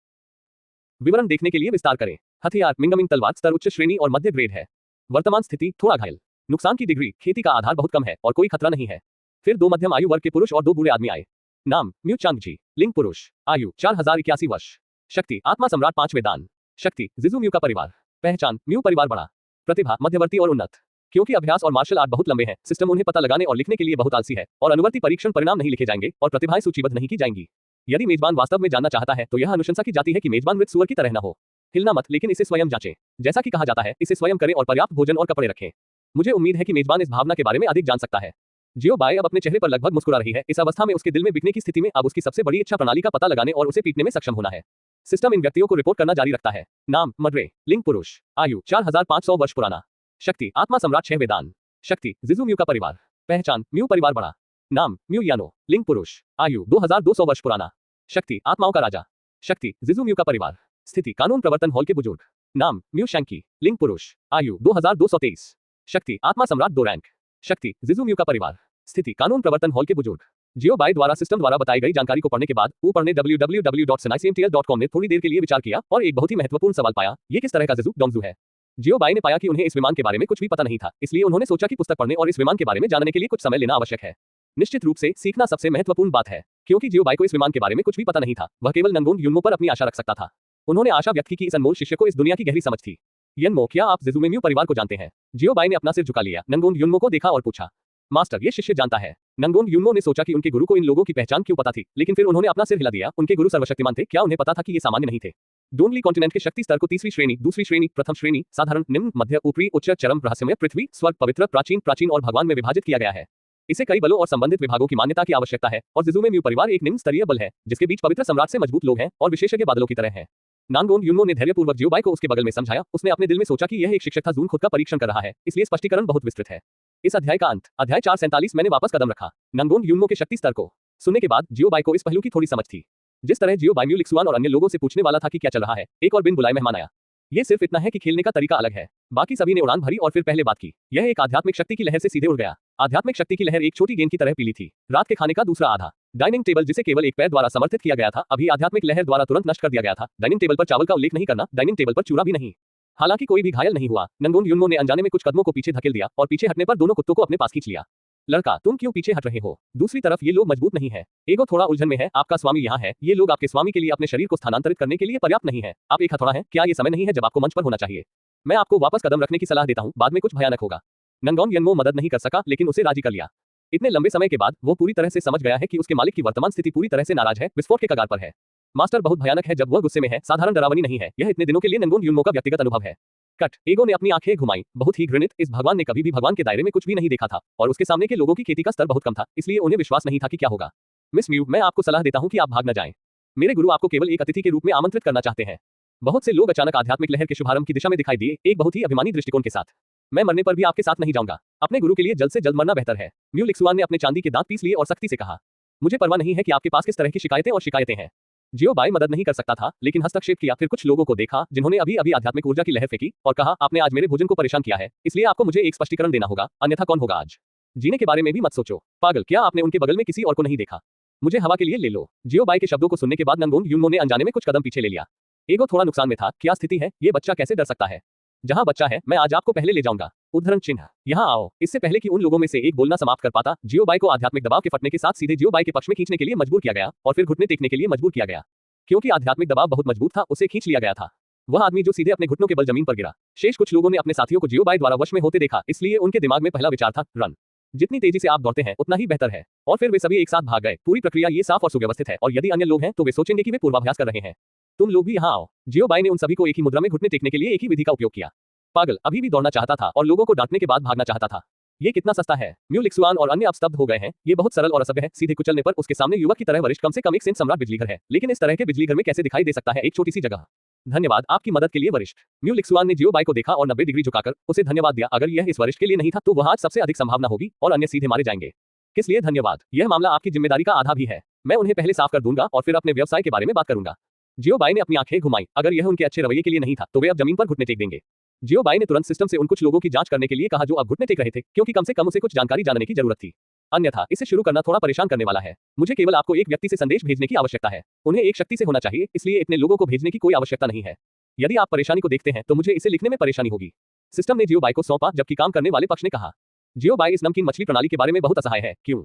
विवरण देखने के लिए विस्तार करें। हथियार मिंगमिंग तलवार स्तर उच्च श्रेणी और मध्य ग्रेड है। वर्तमान स्थिति थोड़ा घायल। नुकसान की डिग्री खेती का आधार बहुत कम है और कोई खतरा नहीं है। फिर 2 मध्यम आयु वर्ग के पुरुष और 2 बूढ़े आदमी आए। नाम म्यू चांगजी, लिंग पुरुष, आयु 4081 वर्ष, शक्ति आत्मा सम्राट 5वें दान, शक्ति जिजू म्यू का परिवार, पहचान म्यू परिवार बड़ा, प्रतिभा मध्यवर्ती और उन्नत। क्योंकि अभ्यास और मार्शल आर्ट बहुत लंबे हैं, सिस्टम उन्हें पता लगाने और लिखने के लिए बहुत आलसी है और अनुवर्ती परीक्षण परिणाम नहीं लिखे जाएंगे और प्रतिभाएं सूचीबद्ध नहीं की जाएंगी। यदि मेजबान वास्तव में जानना चाहता है तो यह अनुशंसा की जाती है कि मेजबान मृत सुअर की तरह न हो। हिलना मत, लेकिन इसे स्वयं जांचें। जैसा कि कहा जाता है, इसे स्वयं करें और पर्याप्त भोजन और कपड़े रखें। मुझे उम्मीद है कि मेजबान इस भावना के बारे में अधिक जान सकता है। जियोबाई अब अपने चेहरे पर लगभग मुस्कुरा रही है। इस अवस्था में उसके दिल में बिकने की स्थिति में अब उसकी सबसे बड़ी इच्छा प्रणाली का पता लगाने और उसे पीटने में सक्षम होना है। सिस्टम इन व्यक्तियों को रिपोर्ट करना जारी रखता है। नाम मड्रे, लिंग पुरुष, आयु 4500 वर्ष पुराना, शक्ति आत्मा सम्राट 6वें दान, शक्ति जिजू म्यू का परिवार, पहचान म्यू परिवार बड़ा, नाम म्यू यानो, लिंग पुरुष, आयु 2200 वर्ष पुराना, शक्ति आत्माओं का राजा, शक्ति जिजू म्यू का परिवार, स्थिति कानून प्रवर्तन हॉल के बुजुर्ग, नाम म्यू शैंकी, लिंग पुरुष, आयु 2223, शक्ति आत्मा सम्राट 2 रैंक, शक्ति जिजू म्यू का परिवार, स्थिति कानून प्रवर्तन हॉल के बुजुर्ग। जियो बाई द्वारा सिस्टम द्वारा बताई गई जानकारी को पढ़ने के बाद ऊपर ने www.sinaicmtl.com ने थोड़ी देर के लिए विचार किया और एक बहुत ही महत्वपूर्ण सवाल पाया, ये किस तरह का जिजू डोंगजू है। जियो बाई ने पाया कि उन्हें इस विमान के बारे में कुछ भी पता नहीं था, इसलिए उन्होंने सोचा कि पुस्तक पढ़ने और इस विमान के बारे में जानने के लिए कुछ समय लेना आवश्यक है। निश्चित रूप से सीखना सबसे महत्वपूर्ण बात है, क्योंकि जियो बाई को इस विमान के बारे में कुछ भी पता नहीं था, वह केवल नंगोंग युनमो पर अपनी आशा रख सकता था। उन्होंने आशा व्यक्त की कि इस अनमोल शिष्य को इस दुनिया की गहरी समझ थी। यनमो, क्या आप जिजू म्यू परिवार को जानते हैं? जियो बाई ने अपना सिर झुका लिया, नंगोंग युनमो को देखा और पूछा, मास्टर, ये शिष्य जानता है। नंगोंग युनमो ने सोचा कि उनके गुरु को इन लोगों की पहचान क्यों पता थी, लेकिन फिर उन्होंने अपना सिर हिला दिया। उनके गुरु सर्वशक्तिमान थे, क्या उन्हें पता था कि ये सामान्य नहीं थे? डोंगली कॉन्टिनेंट के शक्ति स्तर को तीसरी श्रेणी, दूसरी श्रेणी, प्रथम श्रेणी, साधारण, निम्न, मध्य, ऊपरी, उच्च, चरम, रहस्यमय, पृथ्वी, स्वर्ग, पवित्र, प्राचीन, प्राचीन और भगवान में विभाजित किया गया है। इसे कई बलों और संबंधित विभागों की मान्यता की आवश्यकता है और जिजू म्यू परिवार एक निम्न स्तरीय बल है, जिसके बीच पवित्र सम्राट से मजबूत लोग हैं और विशेषज्ञ बादलों की तरह हैं। नांगोंग युनमो ने धैर्यपूर्वक जियो बाई को उसके बगल में समझाया। उसने अपने दिल में सोचा कि यह एक शिक्षक था, जून खुद का परीक्षण कर रहा है, इसलिए स्पष्टीकरण बहुत विस्तृत है। इस अध्याय का अंत, अध्याय 447। मैंने वापस कदम रखा। नंगोंग युनमो के शक्ति स्तर को सुनने के बाद जियो बाई को इस पहलू की थोड़ी समझ थी। जिस तरह जियो बाई म्यू लिक्सुआन और अन्य लोगों से पूछने वाला था कि क्या चल रहा है, एक और बिन बुलाए मेहमान आया। ये सिर्फ इतना है कि खेलने का तरीका अलग है। बाकी सभी ने उड़ान भरी और फिर पहले बात की। यह एक आध्यात्मिक शक्ति की लहर से सीधे उड़ गया। आध्यात्मिक शक्ति की लहर एक छोटी गेंद की तरह पीली थी। रात के खाने का दूसरा आधा। डाइनिंग टेबल जिसे केवल एक पैर द्वारा समर्थित किया गया था, अभी आध्यात्मिक लहर द्वारा तुरंत नष्ट कर दिया गया था। डाइनिंग टेबल पर चावल का उल्लेख नहीं करना, डाइनिंग टेबल पर चूरा भी नहीं। हालांकि कोई भी घायल नहीं हुआ। नंगोंग युनमो ने अनजाने में कुछ कदमों को पीछे धकेल दिया और पीछे हटने पर दोनों कुत्तों को अपने पास खींच लिया। लड़का, तुम क्यों पीछे हट रहे हो? दूसरी तरफ ये लोग मजबूत नहीं है। एगो थोड़ा उलझन में है। आपका स्वामी यहाँ है। ये लोग आपके स्वामी के लिए अपने शरीर को स्थानांतरित करने के लिए पर्याप्त नहीं है। आप एक हथौड़ा है। क्या ये समय नहीं है जब आपको मंच पर होना चाहिए? मैं आपको वापस कदम रखने की सलाह देता हूँ, बाद में कुछ भयानक होगा। नंगोंग युनमो मदद नहीं कर सका, लेकिन उसे राजी कर लिया। इतने लंबे समय के बाद वो पूरी तरह से समझ गया है कि उसके मालिक की वर्तमान स्थिति पूरी तरह से नाराज है, विस्फोट के कगार पर है। मास्टर बहुत भयानक है जब वह गुस्से में है, साधारण डरावनी नहीं है। यह इतने दिनों के लिए नंगोंग युनमो का व्यक्तिगत अनुभव है। कट। एगो ने अपनी आंखें घुमाई। बहुत ही घृणित। इस भगवान ने कभी भी भगवान के दायरे में कुछ भी नहीं देखा था और उसके सामने के लोगों की खेती का स्तर बहुत कम था, इसलिए उन्हें विश्वास नहीं था कि क्या होगा। मिस म्यू, मैं आपको सलाह देता हूं कि आप भाग न जाएं। मेरे गुरु आपको केवल एक अतिथि के रूप में आमंत्रित करना चाहते हैं। बहुत से लोग अचानक आध्यात्मिक लहर के शुभारंभ की दिशा में दिखाई दिए, एक बहुत ही अभिमानी दृष्टिकोण के साथ। मैं मरने पर भी आपके साथ नहीं जाऊंगा। अपने गुरु के लिए जल्द से जल्द मरना बेहतर है। म्यू लिक्सुआन ने अपने चांदी के दांत पीस लिए और सख्ती से कहा, मुझे परवाह नहीं है कि आपके पास किस तरह की शिकायतें हैं। जियो बाई मदद नहीं कर सकता था, लेकिन हस्तक्षेप किया। फिर कुछ लोगों को देखा जिन्होंने अभी अभी आध्यात्मिक ऊर्जा की लहर फेंकी और कहा, आपने आज मेरे भोजन को परेशान किया है, इसलिए आपको मुझे एक स्पष्टीकरण देना होगा, अन्यथा कौन होगा आज? जीने के बारे में भी मत सोचो। पागल, क्या आपने उनके बगल में किसी और को नहीं देखा? मुझे हवा के लिए ले लो। जियो बाई के शब्दों को सुनने के बाद नंगोंग युनमो ने अनजाने में कुछ कदम पीछे ले लिया। एगो थोड़ा नुकसान में था। क्या स्थिति है? ये बच्चा कैसे डर सकता है? जहां बच्चा है, मैं आज आपको पहले ले जाऊंगा। उद्धरण चिन्ह। यहाँ आओ। इससे पहले कि उन लोगों में से एक बोलना समाप्त कर पाता, जियो बाई को आध्यात्मिक दबाव के फटने के साथ सीधे जियो बाई के पक्ष में खींचने के लिए मजबूर किया गया और फिर घुटने टेकने के लिए मजबूर किया गया। क्योंकि आध्यात्मिक दबाव बहुत मजबूत था, उसे खींच लिया गया था। वह आदमी जो सीधे अपने घुटनों के बल जमीन पर गिरा। शेष कुछ लोगों ने अपने साथियों को जियो बाई द्वारा वश में होते देखा, इसलिए उनके दिमाग में पहला विचार था, रन। जितनी तेजी से आप दौड़ते हैं उतना ही बेहतर है। और फिर वे सभी एक साथ भाग गए। पूरी प्रक्रिया ये साफ और सुव्यवस्थित है, और यदि अन्य लोग हैं तो वे सोचेंगे कि वे पूर्वाभ्यास कर रहे हैं। तुम लोग भी यहाँ आओ। जियो बाई ने उन सभी को एक ही मुद्रा में घुटने टेकने के लिए एक ही विधि का उपयोग किया। पागल, अभी भी दौड़ना चाहता था और लोगों को डांटने के बाद भागना चाहता था। ये कितना सस्ता है। म्यू लिक्सुआन और अन्य अब स्तब्ध हो गए हैं। ये बहुत सरल और असभ्य है। सीधे कुचलने पर उसके सामने युवक की तरह वरिष्ठ कम से कम एक सेंट सम्राट बिजलीघर है, लेकिन इस तरह के बिजलीघर में कैसे दिखाई दे सकता है एक छोटी सी जगह। धन्यवाद आपकी मदद के लिए वरिष्ठ। म्यू लिक्सुआन ने जियो बाई को देखा और 90 डिग्री झुकाकर उसे धन्यवाद दिया। अगर यह इस वरिष्ठ के लिए नहीं था तो वह आज सबसे अधिक संभावना होगी और अन्य सीधे मारे जाएंगे। किस लिए धन्यवाद? यह मामला आपकी जिम्मेदारी का आधा भी है। मैं उन्हें पहले साफ कर दूंगा और फिर अपने व्यवसाय के बारे में बात करूंगा। जियो बाई ने अपनी आंखें घुमाई। अगर यह उनके अच्छे रवैये के लिए नहीं था तो वे अब जमीन पर घुटने टेक देंगे। जियो बाई ने तुरंत सिस्टम से उन कुछ लोगों की जांच करने के लिए कहा जो अब घुटने टेक रहे थे, क्योंकि कम से कम उसे कुछ जानकारी जानने की जरूरत थी। अन्यथा इसे शुरू करना थोड़ा परेशान करने वाला है। मुझे केवल आपको एक व्यक्ति से संदेश भेजने की आवश्यकता है। उन्हें एक शक्ति से होना चाहिए, इसलिए इतने लोगों को भेजने की कोई आवश्यकता नहीं है। यदि आप परेशानी को देखते हैं तो मुझे इसे लिखने में परेशानी होगी। सिस्टम ने जियो बाई को सौंपा, जबकि काम करने वाले पक्ष ने कहा, जियो बाई इस नमकीन मछली प्रणाली के बारे में बहुत असहाय है। क्यों?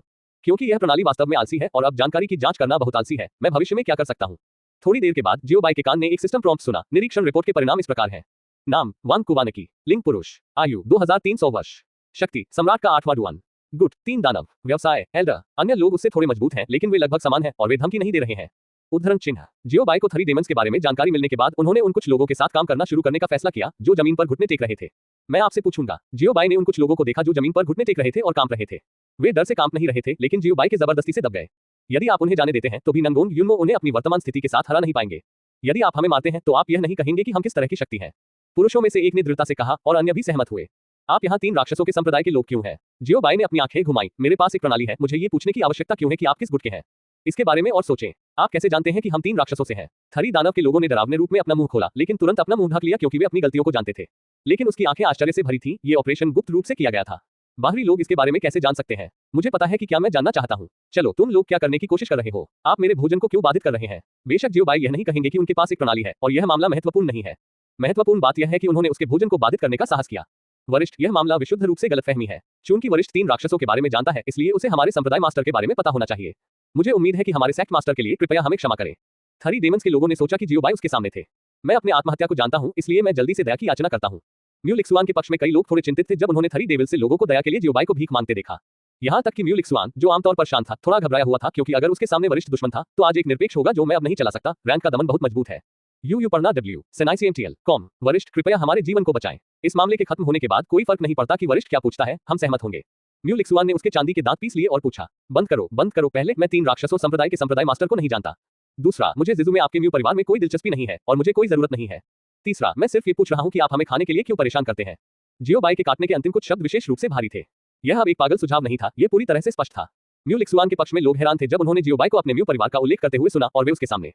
क्योंकि यह प्रणाली वास्तव में आलसी है और अब जानकारी की जांच करना बहुत आलसी है। मैं भविष्य में क्या कर सकता हूँ? थोड़ी देर के बाद जियो बाई के कान ने एक सिस्टम प्रॉम्प्ट सुना। निरीक्षण रिपोर्ट के परिणाम इस प्रकार हैं। नाम वांग कुवानकी, लिंग पुरुष, आयु 2300 वर्ष, शक्ति सम्राट का 8वां डुआन, गुट 3 दानव, व्यवसाय एल्डर। अन्य लोग उससे थोड़े मजबूत हैं, लेकिन वे लगभग समान हैं और वे धमकी नहीं दे रहे हैं। उद्धरण चिन्ह। जियो बाई को 3 डेमंस के बारे में जानकारी मिलने के बाद उन्होंने उन कुछ लोगों के साथ काम करना शुरू करने का फैसला किया जो जमीन पर घुटने टेक रहे थे। मैं आपसे पूछूंगा। जियो बाई ने उन कुछ लोगों को देखा जो जमीन पर घुटने टेक रहे थे और कांप रहे थे। वे डर से कांप नहीं रहे थे, लेकिन जियो बाई के जबरदस्ती से दब गए। यदि आप उन्हें जाने देते हैं तो भी नंगोंग युनमो उन्हें अपनी वर्तमान स्थिति के साथ हरा नहीं पाएंगे। यदि आप हमें मारते हैं तो आप यह नहीं कहेंगे कि हम किस तरह की शक्ति हैं। पुरुषों में से एक ने दृढ़ता से कहा और अन्य भी सहमत हुए। आप यहाँ 3 राक्षसों के संप्रदाय के लोग क्यों हैं? जियो बाई ने अपनी आंखें घुमाई। मेरे पास एक प्रणाली है। मुझे ये पूछने की आवश्यकता क्यों है कि आप किस गुट के हैं? इसके बारे में और सोचें। आप कैसे जानते हैं कि हम 3 राक्षसों से हैं? थरी दानव के लोगों ने डरावने रूप में अपना मुंह खोला, लेकिन तुरंत अपना मुंह ढक लिया क्योंकि वे अपनी गलतियों को जानते थे। लेकिन उसकी आंखें आश्चर्य से भरी थीं। ये ऑपरेशन गुप्त रूप से किया गया था। बाहरी लोग इसके बारे में कैसे जान सकते हैं? मुझे पता है कि क्या मैं जानना चाहता हूँ। चलो, तुम लोग क्या करने की कोशिश कर रहे हो? आप मेरे भोजन को क्यों बाधित कर रहे हैं? बेशक जियो बाई यह नहीं कहेंगे कि उनके पास एक प्रणाली है और यह मामला महत्वपूर्ण नहीं है। महत्वपूर्ण बात यह है कि उन्होंने उसके भोजन को बाधित करने का साहस किया। वरिष्ठ, यह मामला विशुद्ध रूप से गलतफहमी है। चूंकि वरिष्ठ 3 राक्षसों के बारे में जानता है, इसलिए उसे हमारे संप्रदाय मास्टर के बारे में पता होना चाहिए। मुझे उम्मीद है कि हमारे सेक्ट मास्टर के लिए कृपया हमें क्षमा करें। थरी डेमंस के लोगों ने सोचा कि जियो बाई उसके सामने थे। मैं अपने आत्महत्या को जानता हूं, इसलिए मैं जल्दी से दया की याचना करता हूं। म्यू लिक्सुआन के पक्ष में कई लोग थोड़े चिंतित थे जब उन्होंने थरी डेविल से लोगों को दया के लिए जियो बाई को भीख मांगते देखा। यहां तक कि म्यू लिक्सुआन, जो आमतौर पर शांत था, थोड़ा घबराया हुआ था क्योंकि अगर उसके सामने वरिष्ठ दुश्मन था तो आज एक निरपेक्ष होगा जो मैं अब नहीं चला सकता। रैंक का दमन बहुत मजबूत है। यूपर्णा डब्ल्यू सेनाइसीएमटीएल कॉम। वरिष्ठ, कृपया हमारे जीवन को बचाएं। इस मामले के खत्म होने के बाद कोई फर्क नहीं पड़ता कि वरिष्ठ क्या पूछता है, हम सहमत होंगे। म्यू लिक्सुआन ने उसके चांदी के दांत पीस लिए और पूछा, बंद करो, बंद करो। पहले, मैं 3 राक्षसों संप्रदाय के संप्रदाय मास्टर को नहीं जानता। दूसरा, मुझे जिजू में आपके म्यू परिवार में कोई दिलचस्पी नहीं है और मुझे कोई जरूरत नहीं है। तीसरा, मैं सिर्फ ये पूछ रहा हूं कि आप हमें खाने के लिए क्यों परेशान करते हैं? जियो बाई के काटने के अंतिम कुछ शब्द विशेष रूप से भारी थे। यह अब एक पागल सुझाव नहीं था, यह पूरी तरह से स्पष्ट था। म्यू लिक्सुआन के पक्ष में लोग हैरान थे जब उन्होंने जियो बाई को अपने म्यू परिवार का उल्लेख करते हुए सुना और वे उसके सामने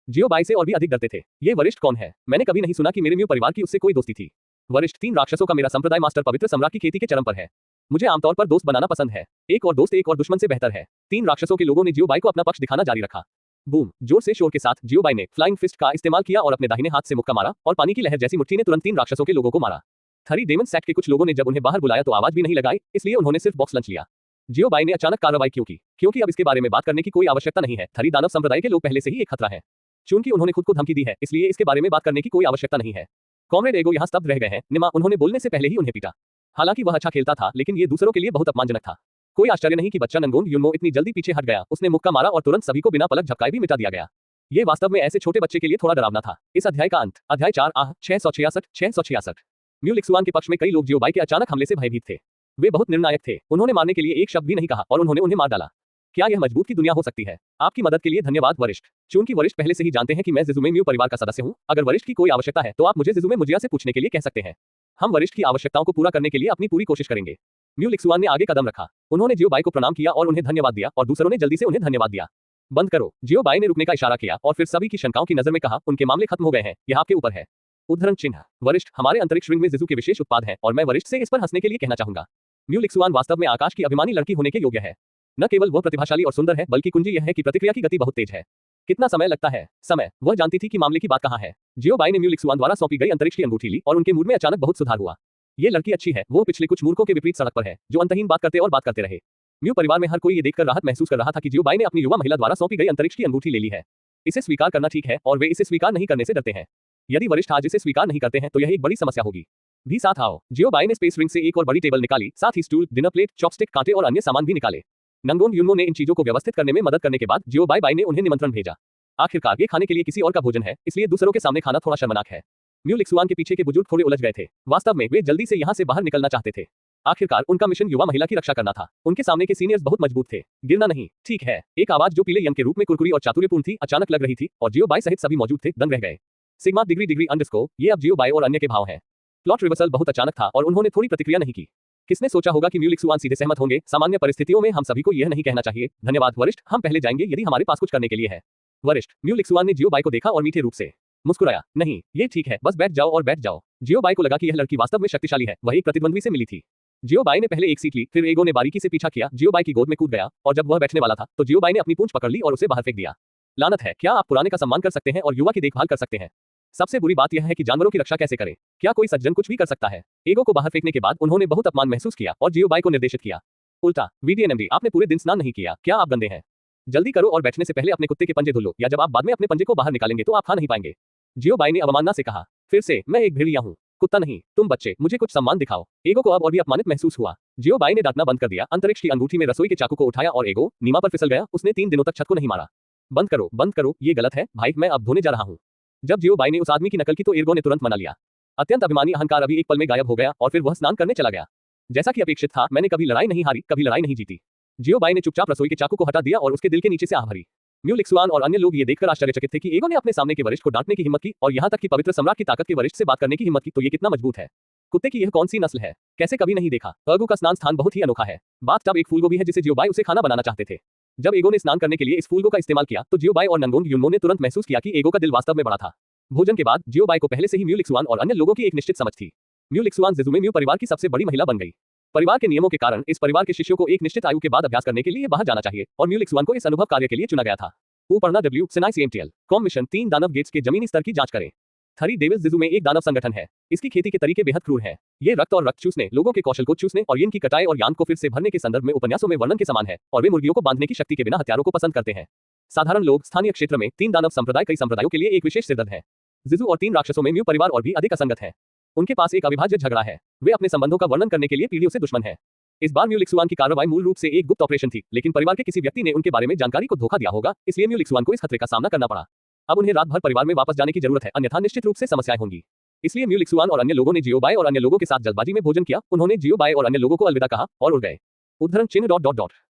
जियो बाई से और भी अधिक डरते थे। ये वरिष्ठ कौन है? मैंने कभी नहीं सुना कि मेरे म्यू परिवार की उससे कोई दोस्ती थी। वरिष्ठ, 3 राक्षसों का मेरा संप्रदाय मास्टर पवित्र सम्राट की खेती के चरम पर है। मुझे आमतौर पर दोस्त बनाना पसंद है। एक और दोस्त एक और दुश्मन से बेहतर है। 3 राक्षसों के लोगों ने जियो बाई को अपना पक्ष दिखाना जारी रखा। बूम! जोर से शोर के साथ जियो बाई ने फ्लाइंग फिस्ट का इस्तेमाल किया और अपने दाहिने हाथ से मुक्का मारा और पानी की लहर जैसी मुट्ठी ने तुरंत 3 राक्षसों के लोगों को मारा। थरी डेमन सेक्ट के कुछ लोगों ने जब उन्हें बाहर बुलाया तो आवाज भी नहीं लगाई, इसलिए उन्होंने सिर्फ बॉक्स लंच लिया। जियो बाई ने अचानक कार्रवाई क्यों की? क्योंकि अब इसके बारे में बात करने की कोई आवश्यकता नहीं है। थरी दानव संप्रदाय के लोग पहले से ही एक खतरा है। चूंकि उन्होंने खुद को धमकी दी है, इसलिए इसके बारे में बात करने की कोई आवश्यकता नहीं है। कॉमरेड एगो यहाँ स्तब्ध रह गए हैं। निमा, उन्होंने बोलने से पहले ही उन्हें पीटा। हालांकि वह अच्छा खेलता था, लेकिन ये दूसरों के लिए बहुत अपमानजनक था। कोई आश्चर्य नहीं कि बच्चा नंगोन युनमो इतनी जल्दी पीछे हट गया। उसने मुक्का मारा और तुरंत सभी को बिना पलक झपकाए भी मिटा दिया गया। ये वास्तव में ऐसे छोटे बच्चे के लिए थोड़ा डरावना था। इस अध्याय का अंत, अध्याय 4 666। म्यू लिक्सुआन के पक्ष में कई लोग जियो बाई के अचानक हमले से भयभीत थे। वे बहुत निर्णायक थे। उन्होंने मारने के लिए एक शब्द भी नहीं कहा और उन्होंने उन्हें मार डाला। क्या यह मजबूत की दुनिया हो सकती है? आपकी मदद के लिए धन्यवाद वरिष्ठ। चूंकि वरिष्ठ पहले से ही जानते हैं कि मैं जिजुमे म्यू परिवार का सदस्य हूं, अगर वरिष्ठ की कोई आवश्यकता है तो आप मुझे जिजुमे मुजिया से पूछने के लिए कह सकते हैं। हम वरिष्ठ की आवश्यकताओं को पूरा करने के लिए अपनी पूरी कोशिश करेंगे। म्यू लिक्सुआन ने आगे कदम रखा। उन्होंने जियो बाई को प्रणाम किया और उन्हें धन्यवाद दिया और दूसरों ने जल्दी से उन्हें धन्यवाद दिया। बंद करो। जियो बाई ने रुकने का इशारा किया और फिर सभी की शंकाओं की नजर में कहा, उनके मामले खत्म हो गए हैं, यह आपके ऊपर है। उद्धरण चिन्ह। वरिष्ठ, हमारे अंतरिक्ष रिंग में जिजू के विशेष उत्पाद हैं और मैं वरिष्ठ से इस पर हंसने के लिए कहना चाहूंगा। म्यू लिक्सुआन वास्तव में आकाश की अभिमानी लड़की होने के योग्य है। न केवल वह प्रतिभाशाली और सुंदर है, बल्कि कुंजी यह है कि प्रतिक्रिया की गति बहुत तेज है। कितना समय लगता है? समय। वह जानती थी कि मामले की बात कहाँ है। जियो बाई ने म्यू लिक्सुआन द्वारा सौंपी गई अंतरिक्ष की अंगूठी ली और उनके मूड में अचानक बहुत सुधार हुआ। ये लड़की अच्छी है। वो पिछले कुछ मूर्खों के विपरीत सड़क पर है, जो अंतहीन बात करते और बात करते रहे। म्यू परिवार में हर कोई ये देखकर राहत महसूस कर रहा था कि जियो बाई ने अपनी युवा महिला द्वारा सौंपी गई अंतरिक्ष की अंगूठी ले ली है। इसे स्वीकार करना ठीक है और वे इसे स्वीकार नहीं करने से डरते हैं। यदि वरिष्ठ आज इसे स्वीकार नहीं करते हैं तो यह एक बड़ी समस्या होगी। भी साथ आओ। जियो बाई ने स्पेस रिंग से एक और बड़ी टेबल निकाली, साथ ही स्टूल, डिनर प्लेट, चॉपस्टिक, कांटे और अन्य सामान भी निकाले। नंगोन युनमो ने इन चीजों को व्यवस्थित करने में मदद करने के बाद जियो बाई ने उन्हें निमंत्रण भेजा। आखिरकार ये खाने के लिए किसी और का भोजन है, इसलिए दूसरों के सामने खाना थोड़ा शर्मनाक है। म्यू लिक्सुआन के पीछे के बुजुर्ग थोड़े उलझ गए थे। वास्तव में वे जल्दी से यहाँ से बाहर निकलना चाहते थे। आखिरकार उनका मिशन युवा महिला की रक्षा करना था। उनके सामने के सीनियर्स बहुत मजबूत थे। गिरना नहीं। ठीक है। एक आवाज जो पीले यंग के रूप में कुरकुरी और चातुर्यपूर्ण थी अचानक लग रही थी और जियो बाई सहित सभी मौजूद थे दंग रह गए। सिग्मा डिग्री अंडरस्कोर, ये अब जियो बाई और अन्य के भाव हैं। प्लॉट रिवर्सल बहुत अचानक था और उन्होंने थोड़ी प्रतिक्रिया नहीं की। किसने सोचा होगा कि म्यू लिक्सुआन सीधे सहमत होंगे? सामान्य परिस्थितियों में हम सभी को यह नहीं कहना चाहिए। धन्यवाद वरिष्ठ, हम पहले जाएंगे यदि हमारे पास कुछ करने के लिए है। वरिष्ठ। म्यू लिक्सुआन ने जियो बाई को देखा और मीठे रूप से मुस्कुराया। नहीं, ये ठीक है, बस बैठ जाओ और बैठ जाओ। जियो बाई को लगा कि यह लड़की वास्तव में शक्तिशाली है। वह एक प्रतिद्वंद्वी से मिली थी। जियो बाई ने पहले एक सीट ली, फिर एगो ने बारीकी से पीछा किया, जियो बाई की गोद में कूद गया और जब वह बैठने वाला था तो जियो बाई ने अपनी पूंछ पकड़ ली और उसे बाहर फेंक दिया। लानत है, क्या आप पुराने का सम्मान कर सकते हैं और युवा की देखभाल कर सकते हैं? सबसे बुरी बात यह है कि जानवरों की रक्षा कैसे करें? क्या कोई सज्जन कुछ भी कर सकता है? एगो को बाहर फेंकने के बाद उन्होंने बहुत अपमान महसूस किया और जियो बाई को निर्देशित किया। उल्टा, वीडीएनएमडी, आपने पूरे दिन स्नान नहीं किया, क्या आप गंदे हैं? जल्दी करो और बैठने से पहले अपने कुत्ते के पंजे धुल लो, या जब आप बाद में अपने पंजे को बाहर निकालेंगे तो आप खा नहीं पाएंगे। जियो बाई ने अवमानना से कहा। फिर से, मैं एक भेड़िया हूँ, कुत्ता नहीं। तुम बच्चे, मुझे कुछ सम्मान दिखाओ। एगो को अब और भी अपमानित महसूस हुआ। जियो बाई ने डांटना बंद कर दिया, अंतरिक्ष की अंगूठी में रसोई के चाकू को उठाया और एगो नीमा पर फिसल गया। उसने 3 दिनों तक छत को नहीं मारा। बंद करो, बंद करो, ये गलत है भाई, मैं अब धोने जा रहा हूँ। जब जियो बाई ने उस आदमी की नकल की तो एगो ने तुरंत मना लिया। अत्यंत अभिमानी अहंकार अभी एक पल में गायब हो गया और फिर वह स्नान करने चला गया। जैसा कि अपेक्षित था, मैंने कभी लड़ाई नहीं हारी, कभी लड़ाई नहीं जीती। जियो बाई ने चुपचाप रसोई के चाकू को हटा दिया और उसके दिल के नीचे से आह भरी। म्यू लिक्सुआन और अन्य लोग ये देखकर आश्चर्यचकित थे कि एगो ने अपने सामने के वरिष्ठ को डांटने की हिम्मत की और यहाँ तक कि पवित्र सम्राट की ताकत के वरिष्ठ से बात करने की हिम्मत की। तो ये कितना मजबूत है। कुत्ते की यह कौन सी नस्ल है? कैसे कभी नहीं देखा। एगो का स्नान स्थान बहुत ही अनोखा है। बाथ टब एक फूलगोभी है जिसे जियो बाई उसे खाना बनाना चाहते थे। जब एगो ने स्नान करने के लिए इस फूल का इस्तेमाल किया तो जियोबाई और नंगोंग युनमो ने तुरंत महसूस किया कि एगो का दिल वास्तव में बड़ा था। भोजन के बाद जियोबाई को पहले से ही म्यू लिक्सुआन और अन्य लोगों की एक निश्चित समझ थी। म्यू लिक्सुआन जेजुमे म्यू परिवार की सबसे बड़ी महिला बन गई। परिवार के नियमों के कारण इस परिवार के शिष्यों को एक निश्चित आयु के बाद अभ्यास करने के लिए बाहर जाना चाहिए और म्यू लिक्सुआन को इस अनुभव कार्य के लिए चुना गया था। ऊपरना डब्ल्यू सेनाई सीएमटीएल कॉम मिशन 3 दानव गेट्स के जमीनी स्तर की जांच करें। थरी डेविल्स जेजुमे एक दानव संगठन है। इसकी खेती के तरीके बेहद क्रूर हैं। ये रक्त और रक्त चूसने, लोगों के कौशल को चूसने और इनकी कटाई और यान को फिर से भरने के संदर्भ में उपन्यासों में वर्णन के समान है और वे मुर्गियों को बांधने की शक्ति के बिना हथियारों को पसंद करते हैं। साधारण लोग स्थानीय क्षेत्र में 3 दानव संप्रदाय कई संप्रदायों के लिए एक विशेष सिरदर्द है। जिजू और 3 राक्षसों में म्यू परिवार और भी अधिक असंगत है। उनके पास एक अविभाज्य झगड़ा है। वे अपने संबंधों का वर्णन करने के लिए पीढ़ियों से दुश्मन है। इस बार म्यू लिक्सुआन की कार्रवाई मूल रूप से एक गुप्त ऑपरेशन थी, लेकिन परिवार के किसी व्यक्ति ने उनके बारे में जानकारी को धोखा दिया होगा, इसलिए म्यू लिक्सुआन को इस खतरे का सामना करना पड़ा। अब उन्हें रात भर परिवार में वापस जाने की जरूरत है, अन्यथा निश्चित रूप से समस्याएं होंगी। इसलिए म्यू लिक्सुआन और अन्य लोगों ने जियोबाई और अन्य लोगों के साथ जल्दबाजी में भोजन किया। उन्होंने जियोबाई और अन्य लोगों को अलविदा कहा और उड़ गए। उद्धरण चिन्ह ...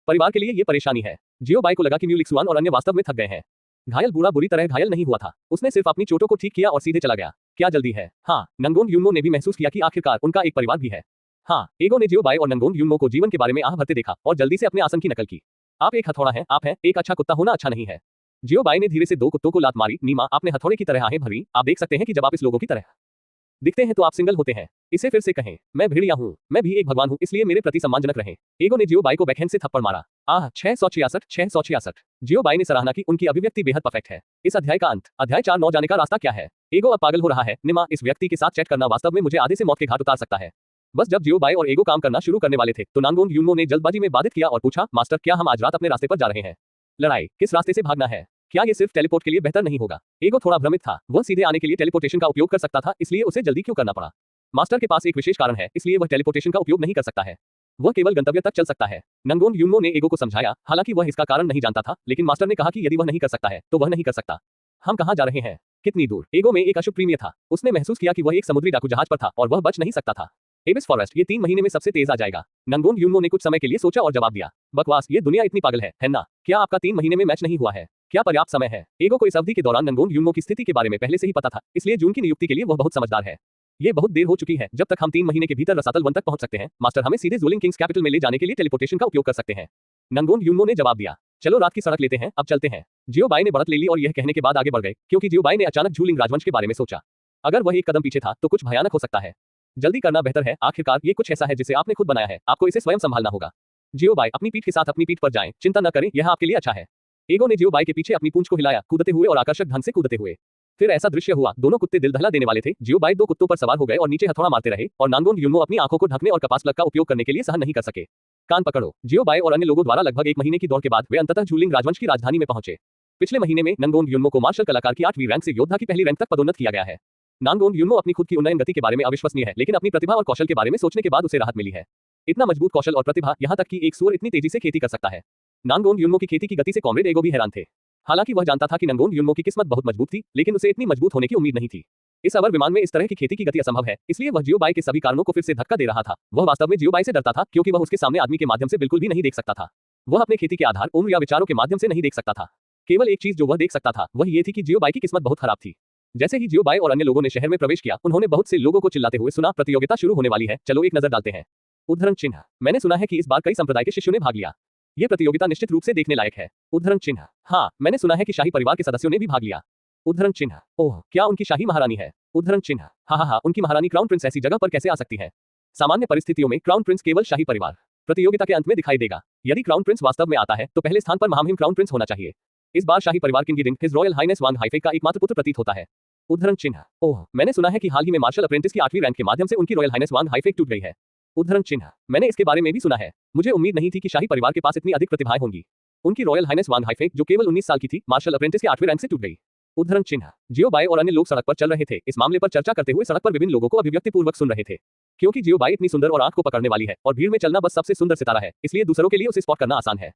परिवार के लिए ये परेशानी है। जियोबाई को लगा कि म्यू लिक्सुआन और अन्य वास्तव में थक गए हैं। घायल बूढ़ा बुरी तरह घायल नहीं हुआ था। उसने सिर्फ अपनी चोटों को ठीक किया और सीधे चला गया। क्या जल्दी है? हाँ, नंगोंग युनमो ने भी महसूस किया कि आखिरकार उनका एक परिवार भी है। हाँ, एगो ने जियोबाई और नंगोंग युनमो को जीवन के बारे में आह भरते देखा और जल्दी से अपने आसन की नकल की। आप एक हथौड़ा हैं, आप हैं, एक अच्छा कुत्ता होना अच्छा नहीं है। जियोबाई ने धीरे से 2 कुत्तों को लात मारी। नीमा, आपने हथौड़े की तरह आहें भरी। आप देख सकते हैं कि जब आप इस लोगों की तरह दिखते हैं तो आप सिंगल होते हैं। इसे फिर से कहें, मैं भेड़िया हूँ, मैं भी एक भगवान हूँ, इसलिए मेरे प्रति सम्मानजनक रहें। एगो ने जियोबाई को बैकहैंड से थप्पड़ मारा। 666। जियोबाई ने सराहना की, उनकी अभिव्यक्ति बेहद परफेक्ट है। इस अध्याय का अंत, अध्याय 4 जाने का रास्ता क्या है? एगो अब पागल हो रहा है। निमा, इस व्यक्ति के साथ चैट करना वास्तव में मुझे आधे से मौत के घाट उतार सकता है। बस जब जियोबाई और एगो काम करना शुरू करने वाले थे तो नांगोंग युनमो ने जल्दबाजी में बाधित किया और पूछा, मास्टर, क्या हम आज रात अपने रास्ते पर जा रहे हैं? लड़ाई? किस रास्ते से भागना है? क्या ये सिर्फ टेलीपोर्ट के लिए बेहतर नहीं होगा? एगो थोड़ा भ्रमित था। वह सीधे आने के लिए टेलीपोर्टेशन का उपयोग कर सकता था, इसलिए उसे जल्दी क्यों करना पड़ा? मास्टर के पास एक विशेष कारण है, इसलिए वह टेलीपोर्टेशन का उपयोग नहीं कर सकता है। वह केवल गंतव्य तक चल सकता है। नंगोंग युनमो ने एगो को समझाया, हालांकि वह इसका कारण नहीं जानता था, लेकिन मास्टर ने कहा कि यदि वह नहीं कर सकता है तो वह नहीं कर सकता। हम कहां जा रहे हैं? कितनी दूर? एगो में एक अशुभ प्रीमियर था। उसने महसूस किया कि वह एक समुद्री डाकू जहाज पर था और वह बच नहीं सकता था। एबिस फॉरेस्ट ये 3 महीने में सबसे तेज आ जाएगा। नंगोंग युनमो ने कुछ समय के लिए सोचा और जवाब दिया, बकवास, ये दुनिया इतनी पागल है ना? क्या आपका 3 महीने में मैच नहीं हुआ है? क्या पर्याप्त समय है? एगो को इस अवधि के दौरान नंगोंग युनमो की स्थिति के बारे में पहले से ही पता था, इसलिए जून की नियुक्ति के लिए वह बहुत समझदार है। ये बहुत देर हो चुकी है। जब तक हम 3 महीने के भीतर रसातल वन तक पहुंच सकते हैं, मास्टर हमें सीधे ज़ोलिंग किंग्स कैपिटल में ले जाने के लिए टेलीपोर्टेशन का उपयोग कर सकते हैं। नंगोंग युनमो ने जवाब दिया, चलो रात की सड़क लेते हैं, अब चलते हैं। जियोबाई ने बढ़त ले ली और यह कहने के बाद आगे बढ़ गए, क्योंकि जियोबाई ने अचानक ज़ोलिंग राजवंश के बारे में सोचा। अगर वह एक कदम पीछे था तो कुछ भयानक हो सकता है। जल्दी करना बेहतर है। आखिरकार ये कुछ ऐसा है जिसे आपने खुद बनाया है, आपको इसे स्वयं संभालना होगा। जियोबाई, अपनी पीठ के साथ अपनी पीठ पर जाएं, चिंता न करें, यह आपके लिए अच्छा है। एगो ने जियोबाई के पीछे अपनी पूंछ को हिलाया, कूदते हुए और आकर्षक ढंग से कूदते हुए। फिर ऐसा दृश्य हुआ, दोनों कुत्ते दिल दहला देने वाले थे। जियोबाई 2 कुत्तों पर सवार हो गए और नीचे हथौड़ा मारते रहे और नांगोंग युनमो अपनी आंखों को ढकने और कपास प्लग का उपयोग करने के लिए सहन नहीं कर सके। कान पकड़ो। जियोबाई और अन्य लोगों द्वारा लगभग 1 महीने की दौड़ के बाद वे अंततः ज़ोलिंग राजवंश की राजधानी में पहुंचे। पिछले महीने में नंगोंग युनमो को मार्शल कलाकार की 8वीं रैंक से योद्धा की पहली रैंक तक पदोन्नत किया गया है। नांगोंग युनमो अपनी खुद की उन्नयन गति के बारे में अविश्वसनीय है, लेकिन अपनी प्रतिभा और कौशल के बारे में सोचने के बाद उसे राहत मिली है। इतना मजबूत कौशल और प्रतिभा, यहाँ तक कि एक सूअर इतनी तेजी से खेती कर सकता है। नांगोंग युनमो की खेती की गति से कॉमरेड एगो भी हैरान थे। हालांकि वह जानता था कि नंगोंग युनमो की किस्मत बहुत मजबूत थी, लेकिन उसे इतनी मजबूत होने की उम्मीद नहीं थी। इस अवर विमान में इस तरह की खेती की गति असंभव है, इसलिए वह जियोबाई के सभी कारणों को फिर से धक्का दे रहा था। वह वास्तव में जियोबाई से डरता था, क्योंकि वह उसके सामने आदमी के माध्यम से बिल्कुल भी नहीं देख सकता था। वह अपने खेती के आधार, उम्र या विचारों के माध्यम से नहीं देख सकता था। केवल एक चीज जो वह देख सकता था वह ये थी कि जियोबाई की किस्मत बहुत खराब थी। जैसे ही जियोबाई और अन्य लोगों ने शहर में प्रवेश किया, उन्होंने बहुत से लोगों को चिल्लाते हुए सुना, प्रतियोगिता शुरू होने वाली है, चलो एक नजर डालते हैं। उद्धरण चिन्ह, मैंने सुना है कि इस बार कई संप्रदाय के शिष्यों ने भाग लिया। ये प्रतियोगिता निश्चित रूप से देखने लायक है। उद्धरण चिन्ह, हाँ, मैंने सुना है कि शाही परिवार के सदस्यों ने भी भाग लिया। उद्धरण चिन्ह, ओह, क्या उनकी शाही महारानी है? उद्धरण चिन्ह, हाँ, उनकी महारानी क्राउन प्रिंस ऐसी जगह पर कैसे आ सकती है? सामान्य परिस्थितियों में क्राउन प्रिंस केवल शाही परिवार प्रतियोगिता के अंत में दिखाई देगा। यदि क्राउन प्रिंस वास्तव में आता है तो पहले स्थान पर महामहिम क्राउन प्रिंस होना चाहिए। इस बार शाही परिवार king Giding his royal highness Wang Haife का एकमात्र पुत्र प्रतीत होता है। उद्धरण चिन्ह, ओह, मैंने सुना है कि हाल ही में मार्शल अप्रेंटिस की 8वीं रैंक के माध्यम से उनकी रॉयल हाइनेस वांग हाइफे टूट गई है। उद्धरण चिन्ह, मैंने इसके बारे में भी सुना है। मुझे उम्मीद नहीं थी कि शाही परिवार के पास इतनी अधिक प्रतिभाएं होंगी। उनकी रॉयल हाइनेस वांग हाइफे, जो केवल 19 साल की थी, मार्शल अप्रेंटिस के 8वीं रैंक से टूट गई। उद्धरण चिन्ह, जियोबाई और अन्य लोग सड़क पर चल रहे थे। इस मामले पर चर्चा करते हुए सड़क पर विभिन्न लोगों को अभिव्यक्तिपूर्वक सुन रहे थे। क्योंकि जियोबाई इतनी सुंदर और आंख को पकड़ने वाली है और भीड़ में चलना बस सबसे सुंदर सितारा है, इसलिए दूसरों के लिए उसे स्पॉट करना आसान है।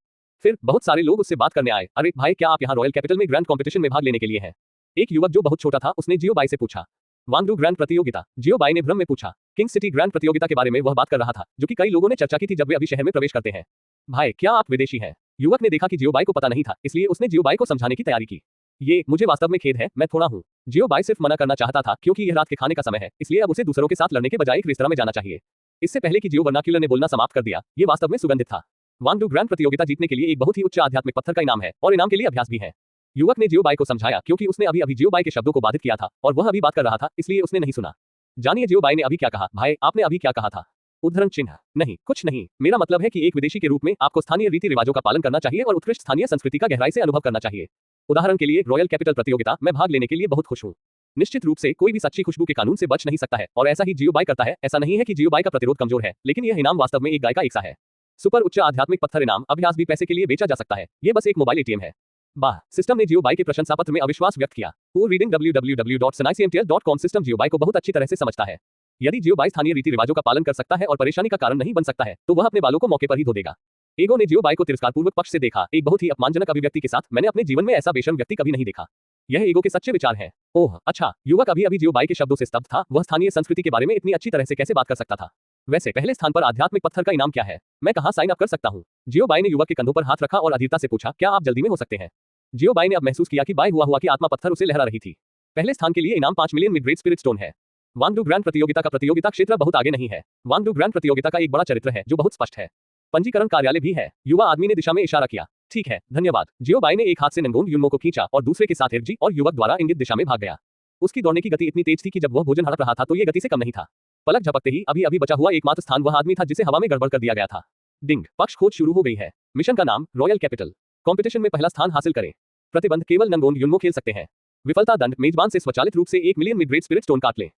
फिर बहुत सारे लोग उससे बात करने आए, अरे भाई, क्या आप यहाँ रॉयल कैपिटल में ग्रैंड कॉम्पिटिशन में भाग लेने के लिए हैं? एक युवक जो बहुत छोटा था उसने जियोबाई से पूछा। वांगडू ग्रैंड प्रतियोगिता? जियोबाई ने भ्रम में पूछा। किंग सिटी ग्रैंड प्रतियोगिता के बारे में वह बात कर रहा था, जो कि कई लोगों ने चर्चा की थी जब वे अभी शहर में प्रवेश करते हैं। भाई, क्या आप विदेशी हैं? युवक ने देखा कि जियोबाई को पता नहीं था, इसलिए उसने जियोबाई को समझाने की तैयारी की। ये, मुझे वास्तव में खेद है, मैं थोड़ा हूँ। जियोबाई सिर्फ मना करना चाहता था क्योंकि यह रात के खाने का समय है, इसलिए अब उसे दूसरों के साथ लड़ने के बजाय एक रेस्तरां में जाना चाहिए। इससे पहले कि जियो वर्नाक्यूलर ने बोलना समाप्त कर दिया, ये वास्तव में सुगंधित था। वांगडू ग्रैंड प्रतियोगिता जीतने के लिए एक बहुत ही उच्च आध्यात्मिक पत्थर का इनाम है और इनाम के लिए अभ्यास भी है। युवक ने जियोबाई को समझाया क्योंकि उसने अभी जियोबाई के शब्दों को बाधित किया था और वह अभी बात कर रहा था, इसलिए उसने नहीं सुना। जानिए जियोबाई ने अभी क्या कहा। भाई, आपने अभी क्या कहा था? उद्धरण चिन्ह। नहीं, कुछ नहीं। मेरा मतलब है कि एक विदेशी के रूप में आपको स्थानीय रीति रिवाजों का पालन करना चाहिए और उत्कृष्ट स्थानीय संस्कृति का गहराई से अनुभव करना चाहिए। उदाहरण के लिए रॉयल कैपिटल प्रतियोगिता में भाग लेने के लिए बहुत खुश हूँ। निश्चित रूप से कोई भी सच्ची खुशबू के कानून से बच नहीं सकता है और ऐसा ही जियोबाई करता है। ऐसा नहीं है कि जियोबाई का प्रतिरोध कमजोर है, लेकिन यह इनाम वास्तव में एक गाय का एक सा है। सुपर उच्च आध्यात्मिक पत्थर इनाम अभ्यास भी पैसे के लिए बेचा जा सकता है। ये बस एक मोबाइल एटीएम है। वाह, सिस्टम ने जियोबाई के प्रशंसा पत्र में अविश्वास व्यक्त किया। पूर्व रीडिंग www.sunnycmtl.com सिस्टम जियोबाई को बहुत अच्छी तरह से समझता है। यदि जियोबाई स्थानीय रीति रिवाजों का पालन कर सकता है और परेशानी का कारण नहीं बन सकता है, तो वह अपने बालों को मौके पर ही धो देगा। एगो ने जियोबाई को तिरस्कारपूर्वक पक्ष से देखा, एक बहुत ही अपमानजनक अभिव्यक्ति के साथ। मैंने अपने जीवन में ऐसा बेशर्म व्यक्ति कभी नहीं देखा। यह ईगो के सच्चे विचार हैं। ओह अच्छा, युवक अभी जियोबाई के शब्दों से स्तब्ध था। वह स्थानीय संस्कृति के बारे में इतनी अच्छी तरह से कैसे बात कर सकता था? वैसे पहले स्थान पर आध्यात्मिक पत्थर का इनाम क्या है? मैं कहां साइन अप कर सकता हूं? जियोबाई ने युवक के कंधों पर हाथ रखा और अधीरता से पूछा, क्या आप जल्दी में हो सकते हैं? जियोबाई ने अब महसूस किया कि बाय हुआ कि आत्मा पत्थर उसे लहरा रही थी। पहले स्थान के लिए इनाम 5 मिलियन मिडग्रेड स्पिरिट स्टोन है। वांगडू ग्रैंड प्रतियोगिता का प्रतियोगिता क्षेत्र बहुत आगे नहीं है। वांगडू ग्रैंड प्रतियोगिता का एक बड़ा चरित्र है जो बहुत स्पष्ट है। पंजीकरण कार्यालय भी है। युवा आदमी ने दिशा में इशारा किया। ठीक है, धन्यवाद। जियोबाई ने एक हाथ से नंगोन युन्मो को खींचा और दूसरे के साथ एरजी और युवक द्वारा इंगित दिशा में भाग गया। उसकी दौड़ने की गति इतनी तेज थी कि जब वह भोजन हड़प रहा था तो ये गति से कम नहीं था। पलक झपकते ही अभी बचा हुआ एकमात्र स्थान वह आदमी था जिसे हवा में गड़बड़ कर दिया गया था। डिंग, पक्ष खोज शुरू हो गई है। मिशन का नाम रॉयल कैपिटल। कंपटीशन में पहला स्थान हासिल करें। प्रतिबंध, केवल नंगोन युन्मो खेल सकते हैं। विफलता दंड, मेजबान से स्वचालित रूप से 1 मिलियन मिडग्रेड स्पिरिट स्टोन काट लें।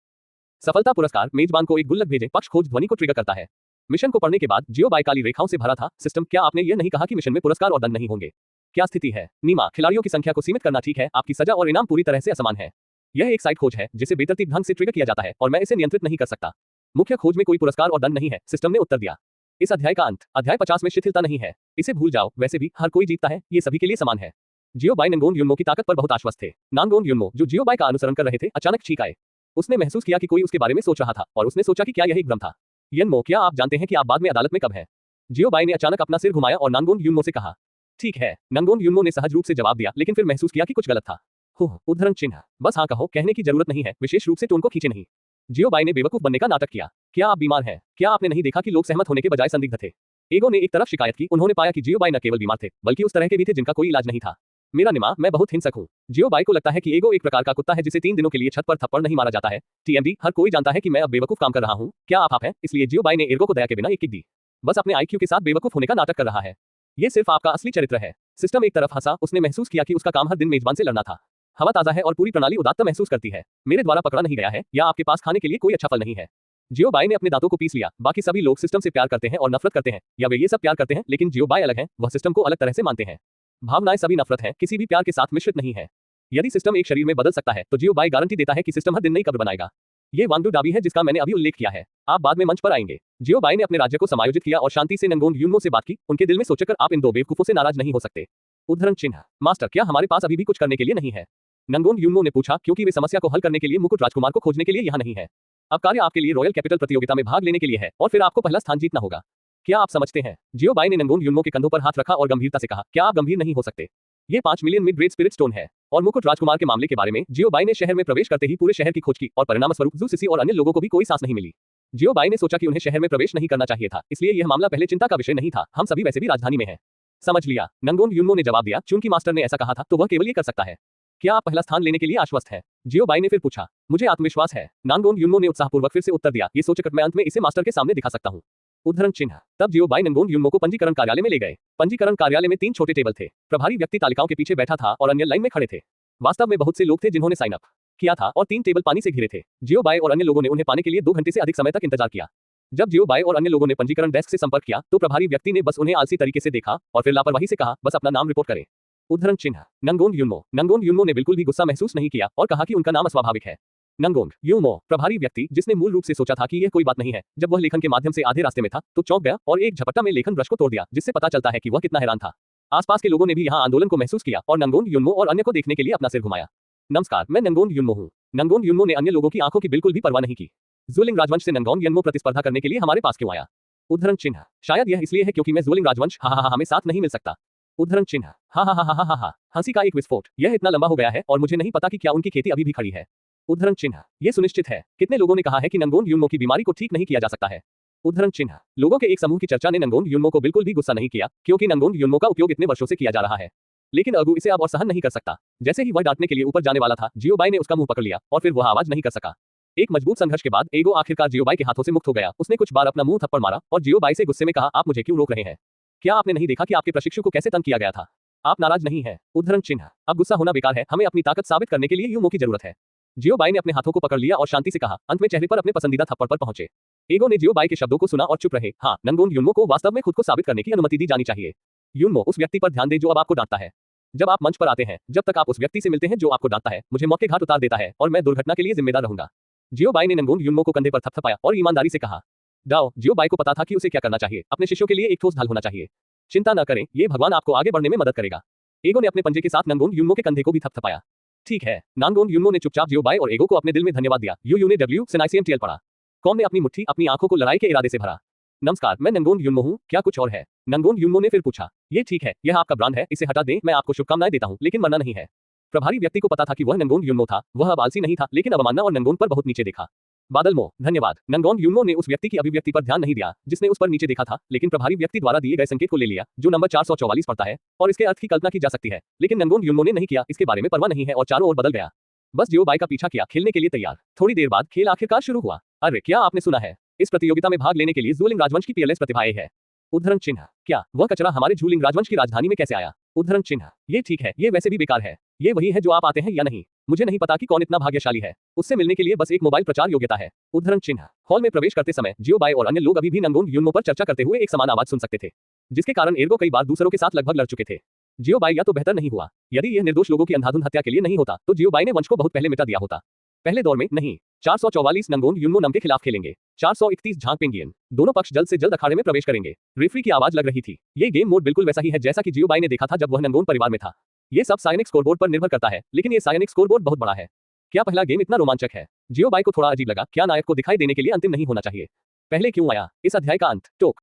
सफलता पुरस्कार, मेजबान को एक गुल्लक भेजें। पक्ष खोज ध्वनि को ट्रिगर करता है। मिशन को पढ़ने के बाद जियोबाई काली रेखाओं से भरा था। सिस्टम, क्या आपने यह नहीं कहा कि मिशन में पुरस्कार और दंड नहीं होंगे? क्या स्थिति है? नीमा, खिलाड़ियों की संख्या को सीमित करना ठीक है। आपकी सजा और इनाम पूरी तरह से असमान है। यह एक साइट खोज है जिसे बेतरतीब ढंग से ट्रिगर किया जाता है और मैं इसे नियंत्रित नहीं कर सकता। मुख्य खोज में कोई पुरस्कार और दंड नहीं है, सिस्टम ने उत्तर दिया। इस अध्याय का अंत। अध्याय 50 में शिथिलता नहीं है। इसे भूल जाओ। वैसे भी हर कोई जीतता है, ये सभी के लिए समान है। जियोबाई नंगोन युन्मो की ताकत पर बहुत आश्वस्त थे। नांगोन युन्मो, जो जियोबाई का अनुसरण कर रहे थे, अचानक चीख आए। उसने महसूस किया कि कोई उसके बारे में सोच रहा था और उसने सोचा कि क्या यह एक भ्रम था। यन्मो, क्या आप जानते हैं कि आप बाद में अदालत में कब हैं? जियोबाई ने अचानक अपना सिर घुमाया और नांगोन युन्मो से कहा। ठीक है। नांगोन युन्मो ने सहज रूप से जवाब दिया, लेकिन फिर महसूस किया कि कुछ गलत था। उद्धरण चिन्ह। बस हाँ कहो, कहने की जरूरत नहीं है, विशेष रूप से टोन को खींचे नहीं। जियोबाई ने बेवकूफ बनने का नाटक किया। क्या आप बीमार हैं? क्या आपने नहीं देखा कि लोग सहमत होने के बजाय संदिग्ध थे? एगो ने एक तरफ शिकायत की। उन्होंने पाया कि जियोबाई न केवल बीमार थे, बल्कि उस तरह के भी थे जिनका कोई इलाज नहीं था। मेरा निमा, मैं बहुत हिंसक हूँ। जियोबाई को लगता है कि एगो एक प्रकार का कुत्ता है जिसे 3 दिनों के लिए छत पर थप्पड़ नहीं मारा जाता है। टीएमडी, हर कोई जानता है कि मैं अब बेवकूफ काम कर रहा हूँ। क्या आप हैं? इसलिए जियोबाई ने एर्गो को दया के बिना एक किक दी। बस अपने आईक्यू के साथ बेवकूफ होने का नाटक कर रहा है। ये सिर्फ आपका असली चरित्र है। सिस्टम एक तरफ हंसा। उसने महसूस किया कि उसका काम हर दिन मेजबान से लड़ना था। हवा ताजा है और पूरी प्रणाली उदात्त महसूस करती है। मेरे द्वारा पकड़ा नहीं गया है या आपके पास खाने के लिए कोई अच्छा फल नहीं है। जियोबाई ने अपने दांतों को पीस लिया। बाकी सभी लोग सिस्टम से प्यार करते हैं और नफरत करते हैं, या वे ये सब प्यार करते हैं, लेकिन जियोबाई अलग है। वह सिस्टम को अलग तरह से मानते हैं। भावनाएं सभी नफरत है, किसी भी प्यार के साथ मिश्रित नहीं है। यदि सिस्टम एक शरीर में बदल सकता है तो जियोबाई गारंटी देता है कि सिस्टम हर दिन नई कब्र बनाएगा। ये वांगडू डाबी है जिसका मैंने अभी उल्लेख किया है। आप बाद में मंच पर आएंगे। जियोबाई ने अपने राज्य को समायोजित किया और शांति से नंगोन युन्मो से बात की। उनके दिल में सोचकर आप इन 2 बेवकूफों से नाराज नहीं हो सकते। उद्धरण चिन्ह। मास्टर, क्या हमारे पास अभी भी कुछ करने के लिए नहीं है? नंगोन युन्मो ने पूछा, क्योंकि वे समस्या को हल करने के लिए मुकुट राजकुमार को खोजने के लिए यहाँ नहीं है। अब कार्य आपके लिए रॉयल कैपिटल प्रतियोगिता में भाग लेने के लिए है और फिर आपको पहला स्थान जीतना होगा। क्या आप समझते हैं? जियोबाई ने नंगोन युन्मो के कंधों पर हाथ रखा और गंभीरता से कहा, क्या आप गंभीर नहीं हो सकते? ये 5 मिलियन मिडग्रेड स्पिरिट स्टोन है। और मुकुट राजकुमार के मामले के बारे में जियोबाई ने शहर में प्रवेश करते ही पूरे शहर की खोज की और परिणामस्वरूप जू सिसी और अन्य लोगों को भी कोई सांस नहीं मिली। जियोबाई ने सोचा कि उन्हें शहर में प्रवेश नहीं करना चाहिए था, इसलिए यह मामला पहले चिंता का विषय नहीं था। हम सभी वैसे भी राजधानी में हैं। समझ लिया। नंगोन युन्मो ने जवाब दिया, चूंकि मास्टर ने ऐसा कहा था तो वह केवल ये कर सकता है। क्या आप पहला स्थान लेने के लिए आश्वस्त हैं? जियोबाई ने फिर पूछा। मुझे आत्मविश्वास है। नांगोन युन्मो ने उत्साहपूर्वक फिर से उत्तर दिया, ये सोचकर मैं अंत में इसे मास्टर के सामने दिखा सकता हूँ। उद्धरण चिन्ह। तब जियोबाई नंगोन युन्मो को पंजीकरण कार्यालय में ले गए। पंजीकरण कार्यालय में 3 छोटे टेबल थे। प्रभारी व्यक्ति तालिकाओं के पीछे बैठा था और अन्य लाइन में खड़े थे। वास्तव में बहुत से लोग थे जिन्होंने साइन अप किया था और 3 टेबल पानी से घिरे थे। जियोबाई और अन्य लोगों ने उन्हें पाने के लिए 2 घंटे से अधिक समय तक इंतजार किया। जब जियोबाई और अन्य लोगों ने पंजीकरण डेस्क से संपर्क किया तो प्रभारी व्यक्ति ने बस उन्हें आलसी तरीके से देखा और फिर लापरवाही से कहा, बस अपना नाम रिपोर्ट करें। उद्धरण चिन्ह। नंगोन युन्मो ने बिल्कुल भी गुस्सा महसूस नहीं किया और कहा कि उनका नाम अस्वाभाविक है। नंगोन युन्मो, प्रभारी व्यक्ति, जिसने मूल रूप से सोचा था कि यह कोई बात नहीं है, जब वह लेखन के माध्यम से आधे रास्ते में था तो चौंक गया और एक झपट्टा में लेखन ब्रश को तोड़ दिया, जिससे पता चलता है कि वह कितना हैरान था। आसपास के लोगों ने भी यहाँ आंदोलन को महसूस किया और नंगोन युन्मो और अन्य को देखने के लिए अपना सिर घुमाया। नमस्कार, मैं नंगोन युन्मो हूँ। नंगोन युन्मो ने अन्य लोगों की आंखों की बिल्कुल भी परवाह नहीं की। ज़ुलिंग राजवंश से नंगोन युन्मो प्रतिस्पर्धा करने के लिए हमारे पास क्यों आया? उद्धरण चिन्ह। शायद यह इसलिए है क्योंकि मैं ज़ुलिंग राजवंश हमें साथ नहीं मिल सकता। उद्धरण चिन्ह। हा। हंसी का एक विस्फोट। यह इतना लंबा हो गया है और मुझे नहीं पता कि क्या उनकी खेती अभी भी खड़ी है। उद्धरण चिन्ह। यह सुनिश्चित है। कितने लोगों ने कहा है कि नंगोन युन्मो की बीमारी को ठीक नहीं किया जा सकता है? उद्धरण चिन्ह। लोगों के एक समूह की चर्चा ने नंगोन युनमो को बिल्कुल भी गुस्सा नहीं किया, क्योंकि नंगोन युनमो का उपयोग इतने वर्षों से किया जा रहा है। लेकिन अगु इसे अब और सहन नहीं कर सकता। जैसे ही वह डांटने के लिए ऊपर जाने वाला था, जियोबाई ने उसका मुंह पकड़ लिया और फिर वह आवाज नहीं कर सका। एक मजबूत संघर्ष के बाद एगो आखिरकार जियोबाई के हाथों से मुक्त हो गया। उसने कुछ बार अपना मुंह थप्पड़ मारा और जियोबाई से गुस्से में कहा, आप मुझे क्यों रोक रहे हैं? क्या आपने नहीं देखा कि आपके प्रशिक्षु को कैसे तंग किया गया था? आप नाराज नहीं हैं? उद्धरण चिन्ह। अब गुस्सा होना बेकार है, हमें अपनी ताकत साबित करने के लिए युनमो की जरूरत है। जियोबाई ने अपने हाथों को पकड़ लिया और शांति से कहा, अंत में चेहरे पर अपने पसंदीदा थप्पड़ पर पहुंचे। एगो ने जियोबाई के शब्दों को सुना और चुप रहे। हाँ, नंगोन युनमो को वास्तव में खुद को साबित करने की अनुमति दी जानी चाहिए। युनमो, उस व्यक्ति पर ध्यान दे जो अब आपको डांटता है। जब आप मंच पर आते हैं, जब तक आप उस व्यक्ति से मिलते हैं जो आपको डांटता है, मुझे मौत के घाट उतार देता है और मैं दुर्घटना के लिए जिम्मेदार रहूंगा। जियोबाई ने नंगोन युनमो को कंधे पर थपथपाया और ईमानदारी से कहा, डाओ। जियोबाई को पता था कि उसे क्या करना चाहिए, अपने शिष्यों के लिए एक ठोस ढाल होना चाहिए। चिंता न करें, ये भगवान आपको आगे बढ़ने में मदद करेगा। एगो ने अपने पंजे के साथ नंगोन युनमो के कंधे को भी थपथपाया। ठीक है। नंगोन युनमो ने चुपचाप जियोबाई और एगो को अपने दिल में धन्यवाद दिया। यू ने डब्ल्यू सिनाइसियमटीएल पढ़ा। कॉम ने अपनी मुट्ठी अपनी आंखों को लड़ाई के इरादे से भरा। नमस्कार, मैं नंगोन युनमो हूँ, क्या कुछ और है? नंगोन युनमो ने फिर पूछा। ये ठीक है, यह आपका ब्रांड है, इसे हटा दें, मैं आपको शुभकामनाएं देता हूँ, लेकिन मरना नहीं है। प्रभारी व्यक्ति को पता था कि वह नंगोन युनमो था, वह अब आलसी नहीं था, लेकिन अवमानना और नंगोन पर बहुत नीचे देखा। बादल मो, धन्यवाद। नंगोन युनमो ने उस व्यक्ति की अभिव्यक्ति पर ध्यान नहीं दिया जिसने उस पर नीचे देखा था, लेकिन प्रभारी व्यक्ति द्वारा दिए गए संकेत को ले लिया, जो नंबर 444 पड़ता है, और इसके अर्थ की कल्पना की जा सकती है। लेकिन नंगोन युनमो ने नहीं किया, इसके बारे में परवाह नहीं है और चारों ओर बदल गया। बस जियोबाई का पीछा किया, खेलने के लिए तैयार। थोड़ी देर बाद खेल आखिरकार शुरू हुआ। अरे, क्या आपने सुना है? इस प्रतियोगिता में भाग लेने के लिए ज़ुलिंग राजवंश की पीएलएस प्रतिभा आई है। उद्धरण चिन्ह। क्या वह कचरा हमारे ज़ुलिंग राजवंश की राजधानी में कैसे आया? उद्धरण चिन्ह। ये ठीक है, ये वैसे भी बेकार है। ये वही है जो आप आते हैं या नहीं? मुझे नहीं पता कि कौन इतना भाग्यशाली है। उससे मिलने के लिए बस एक मोबाइल प्रचार योग्यता है। उद्धरण चिन्ह। हॉल में प्रवेश करते समय जियोबाई और अन्य लोग अभी भी नंगोन युनमो पर चर्चा करते हुए एक समान आवाज सुन सकते थे, जिसके कारण एर्गो कई बार दूसरों के साथ लगभग लड़ चुके थे। जियोबाई या तो बेहतर नहीं हुआ। यदि यह निर्दोष लोगों की अंधाधुंध हत्या के लिए नहीं होता, तो जियोबाई ने वंश को बहुत पहले मिटा दिया होता। पहले दौर में नहीं। 444 नंगोन युनमो नम के खिलाफ खेलेंगे। 431 झांग पेंगियन। दोनों पक्ष जल्द से जल्द अखाड़े में प्रवेश करेंगे। रेफरी की आवाज लग रही थी। ये गेम मोड बिल्कुल वैसा ही है जैसा कि जियोबाई ने देखा था जब वह नंगोन परिवार में था। ये सब साइनिक स्कोरबोर्ड पर निर्भर करता है, लेकिन ये साइनिक स्कोरबोर्ड बहुत बड़ा है। क्या पहला गेम इतना रोमांचक है? जियोबाई को थोड़ा अजीब लगा, क्या नायक को दिखाई देने के लिए अंतिम नहीं होना चाहिए? पहले क्यों आया? इस अध्याय का अंत। टोक।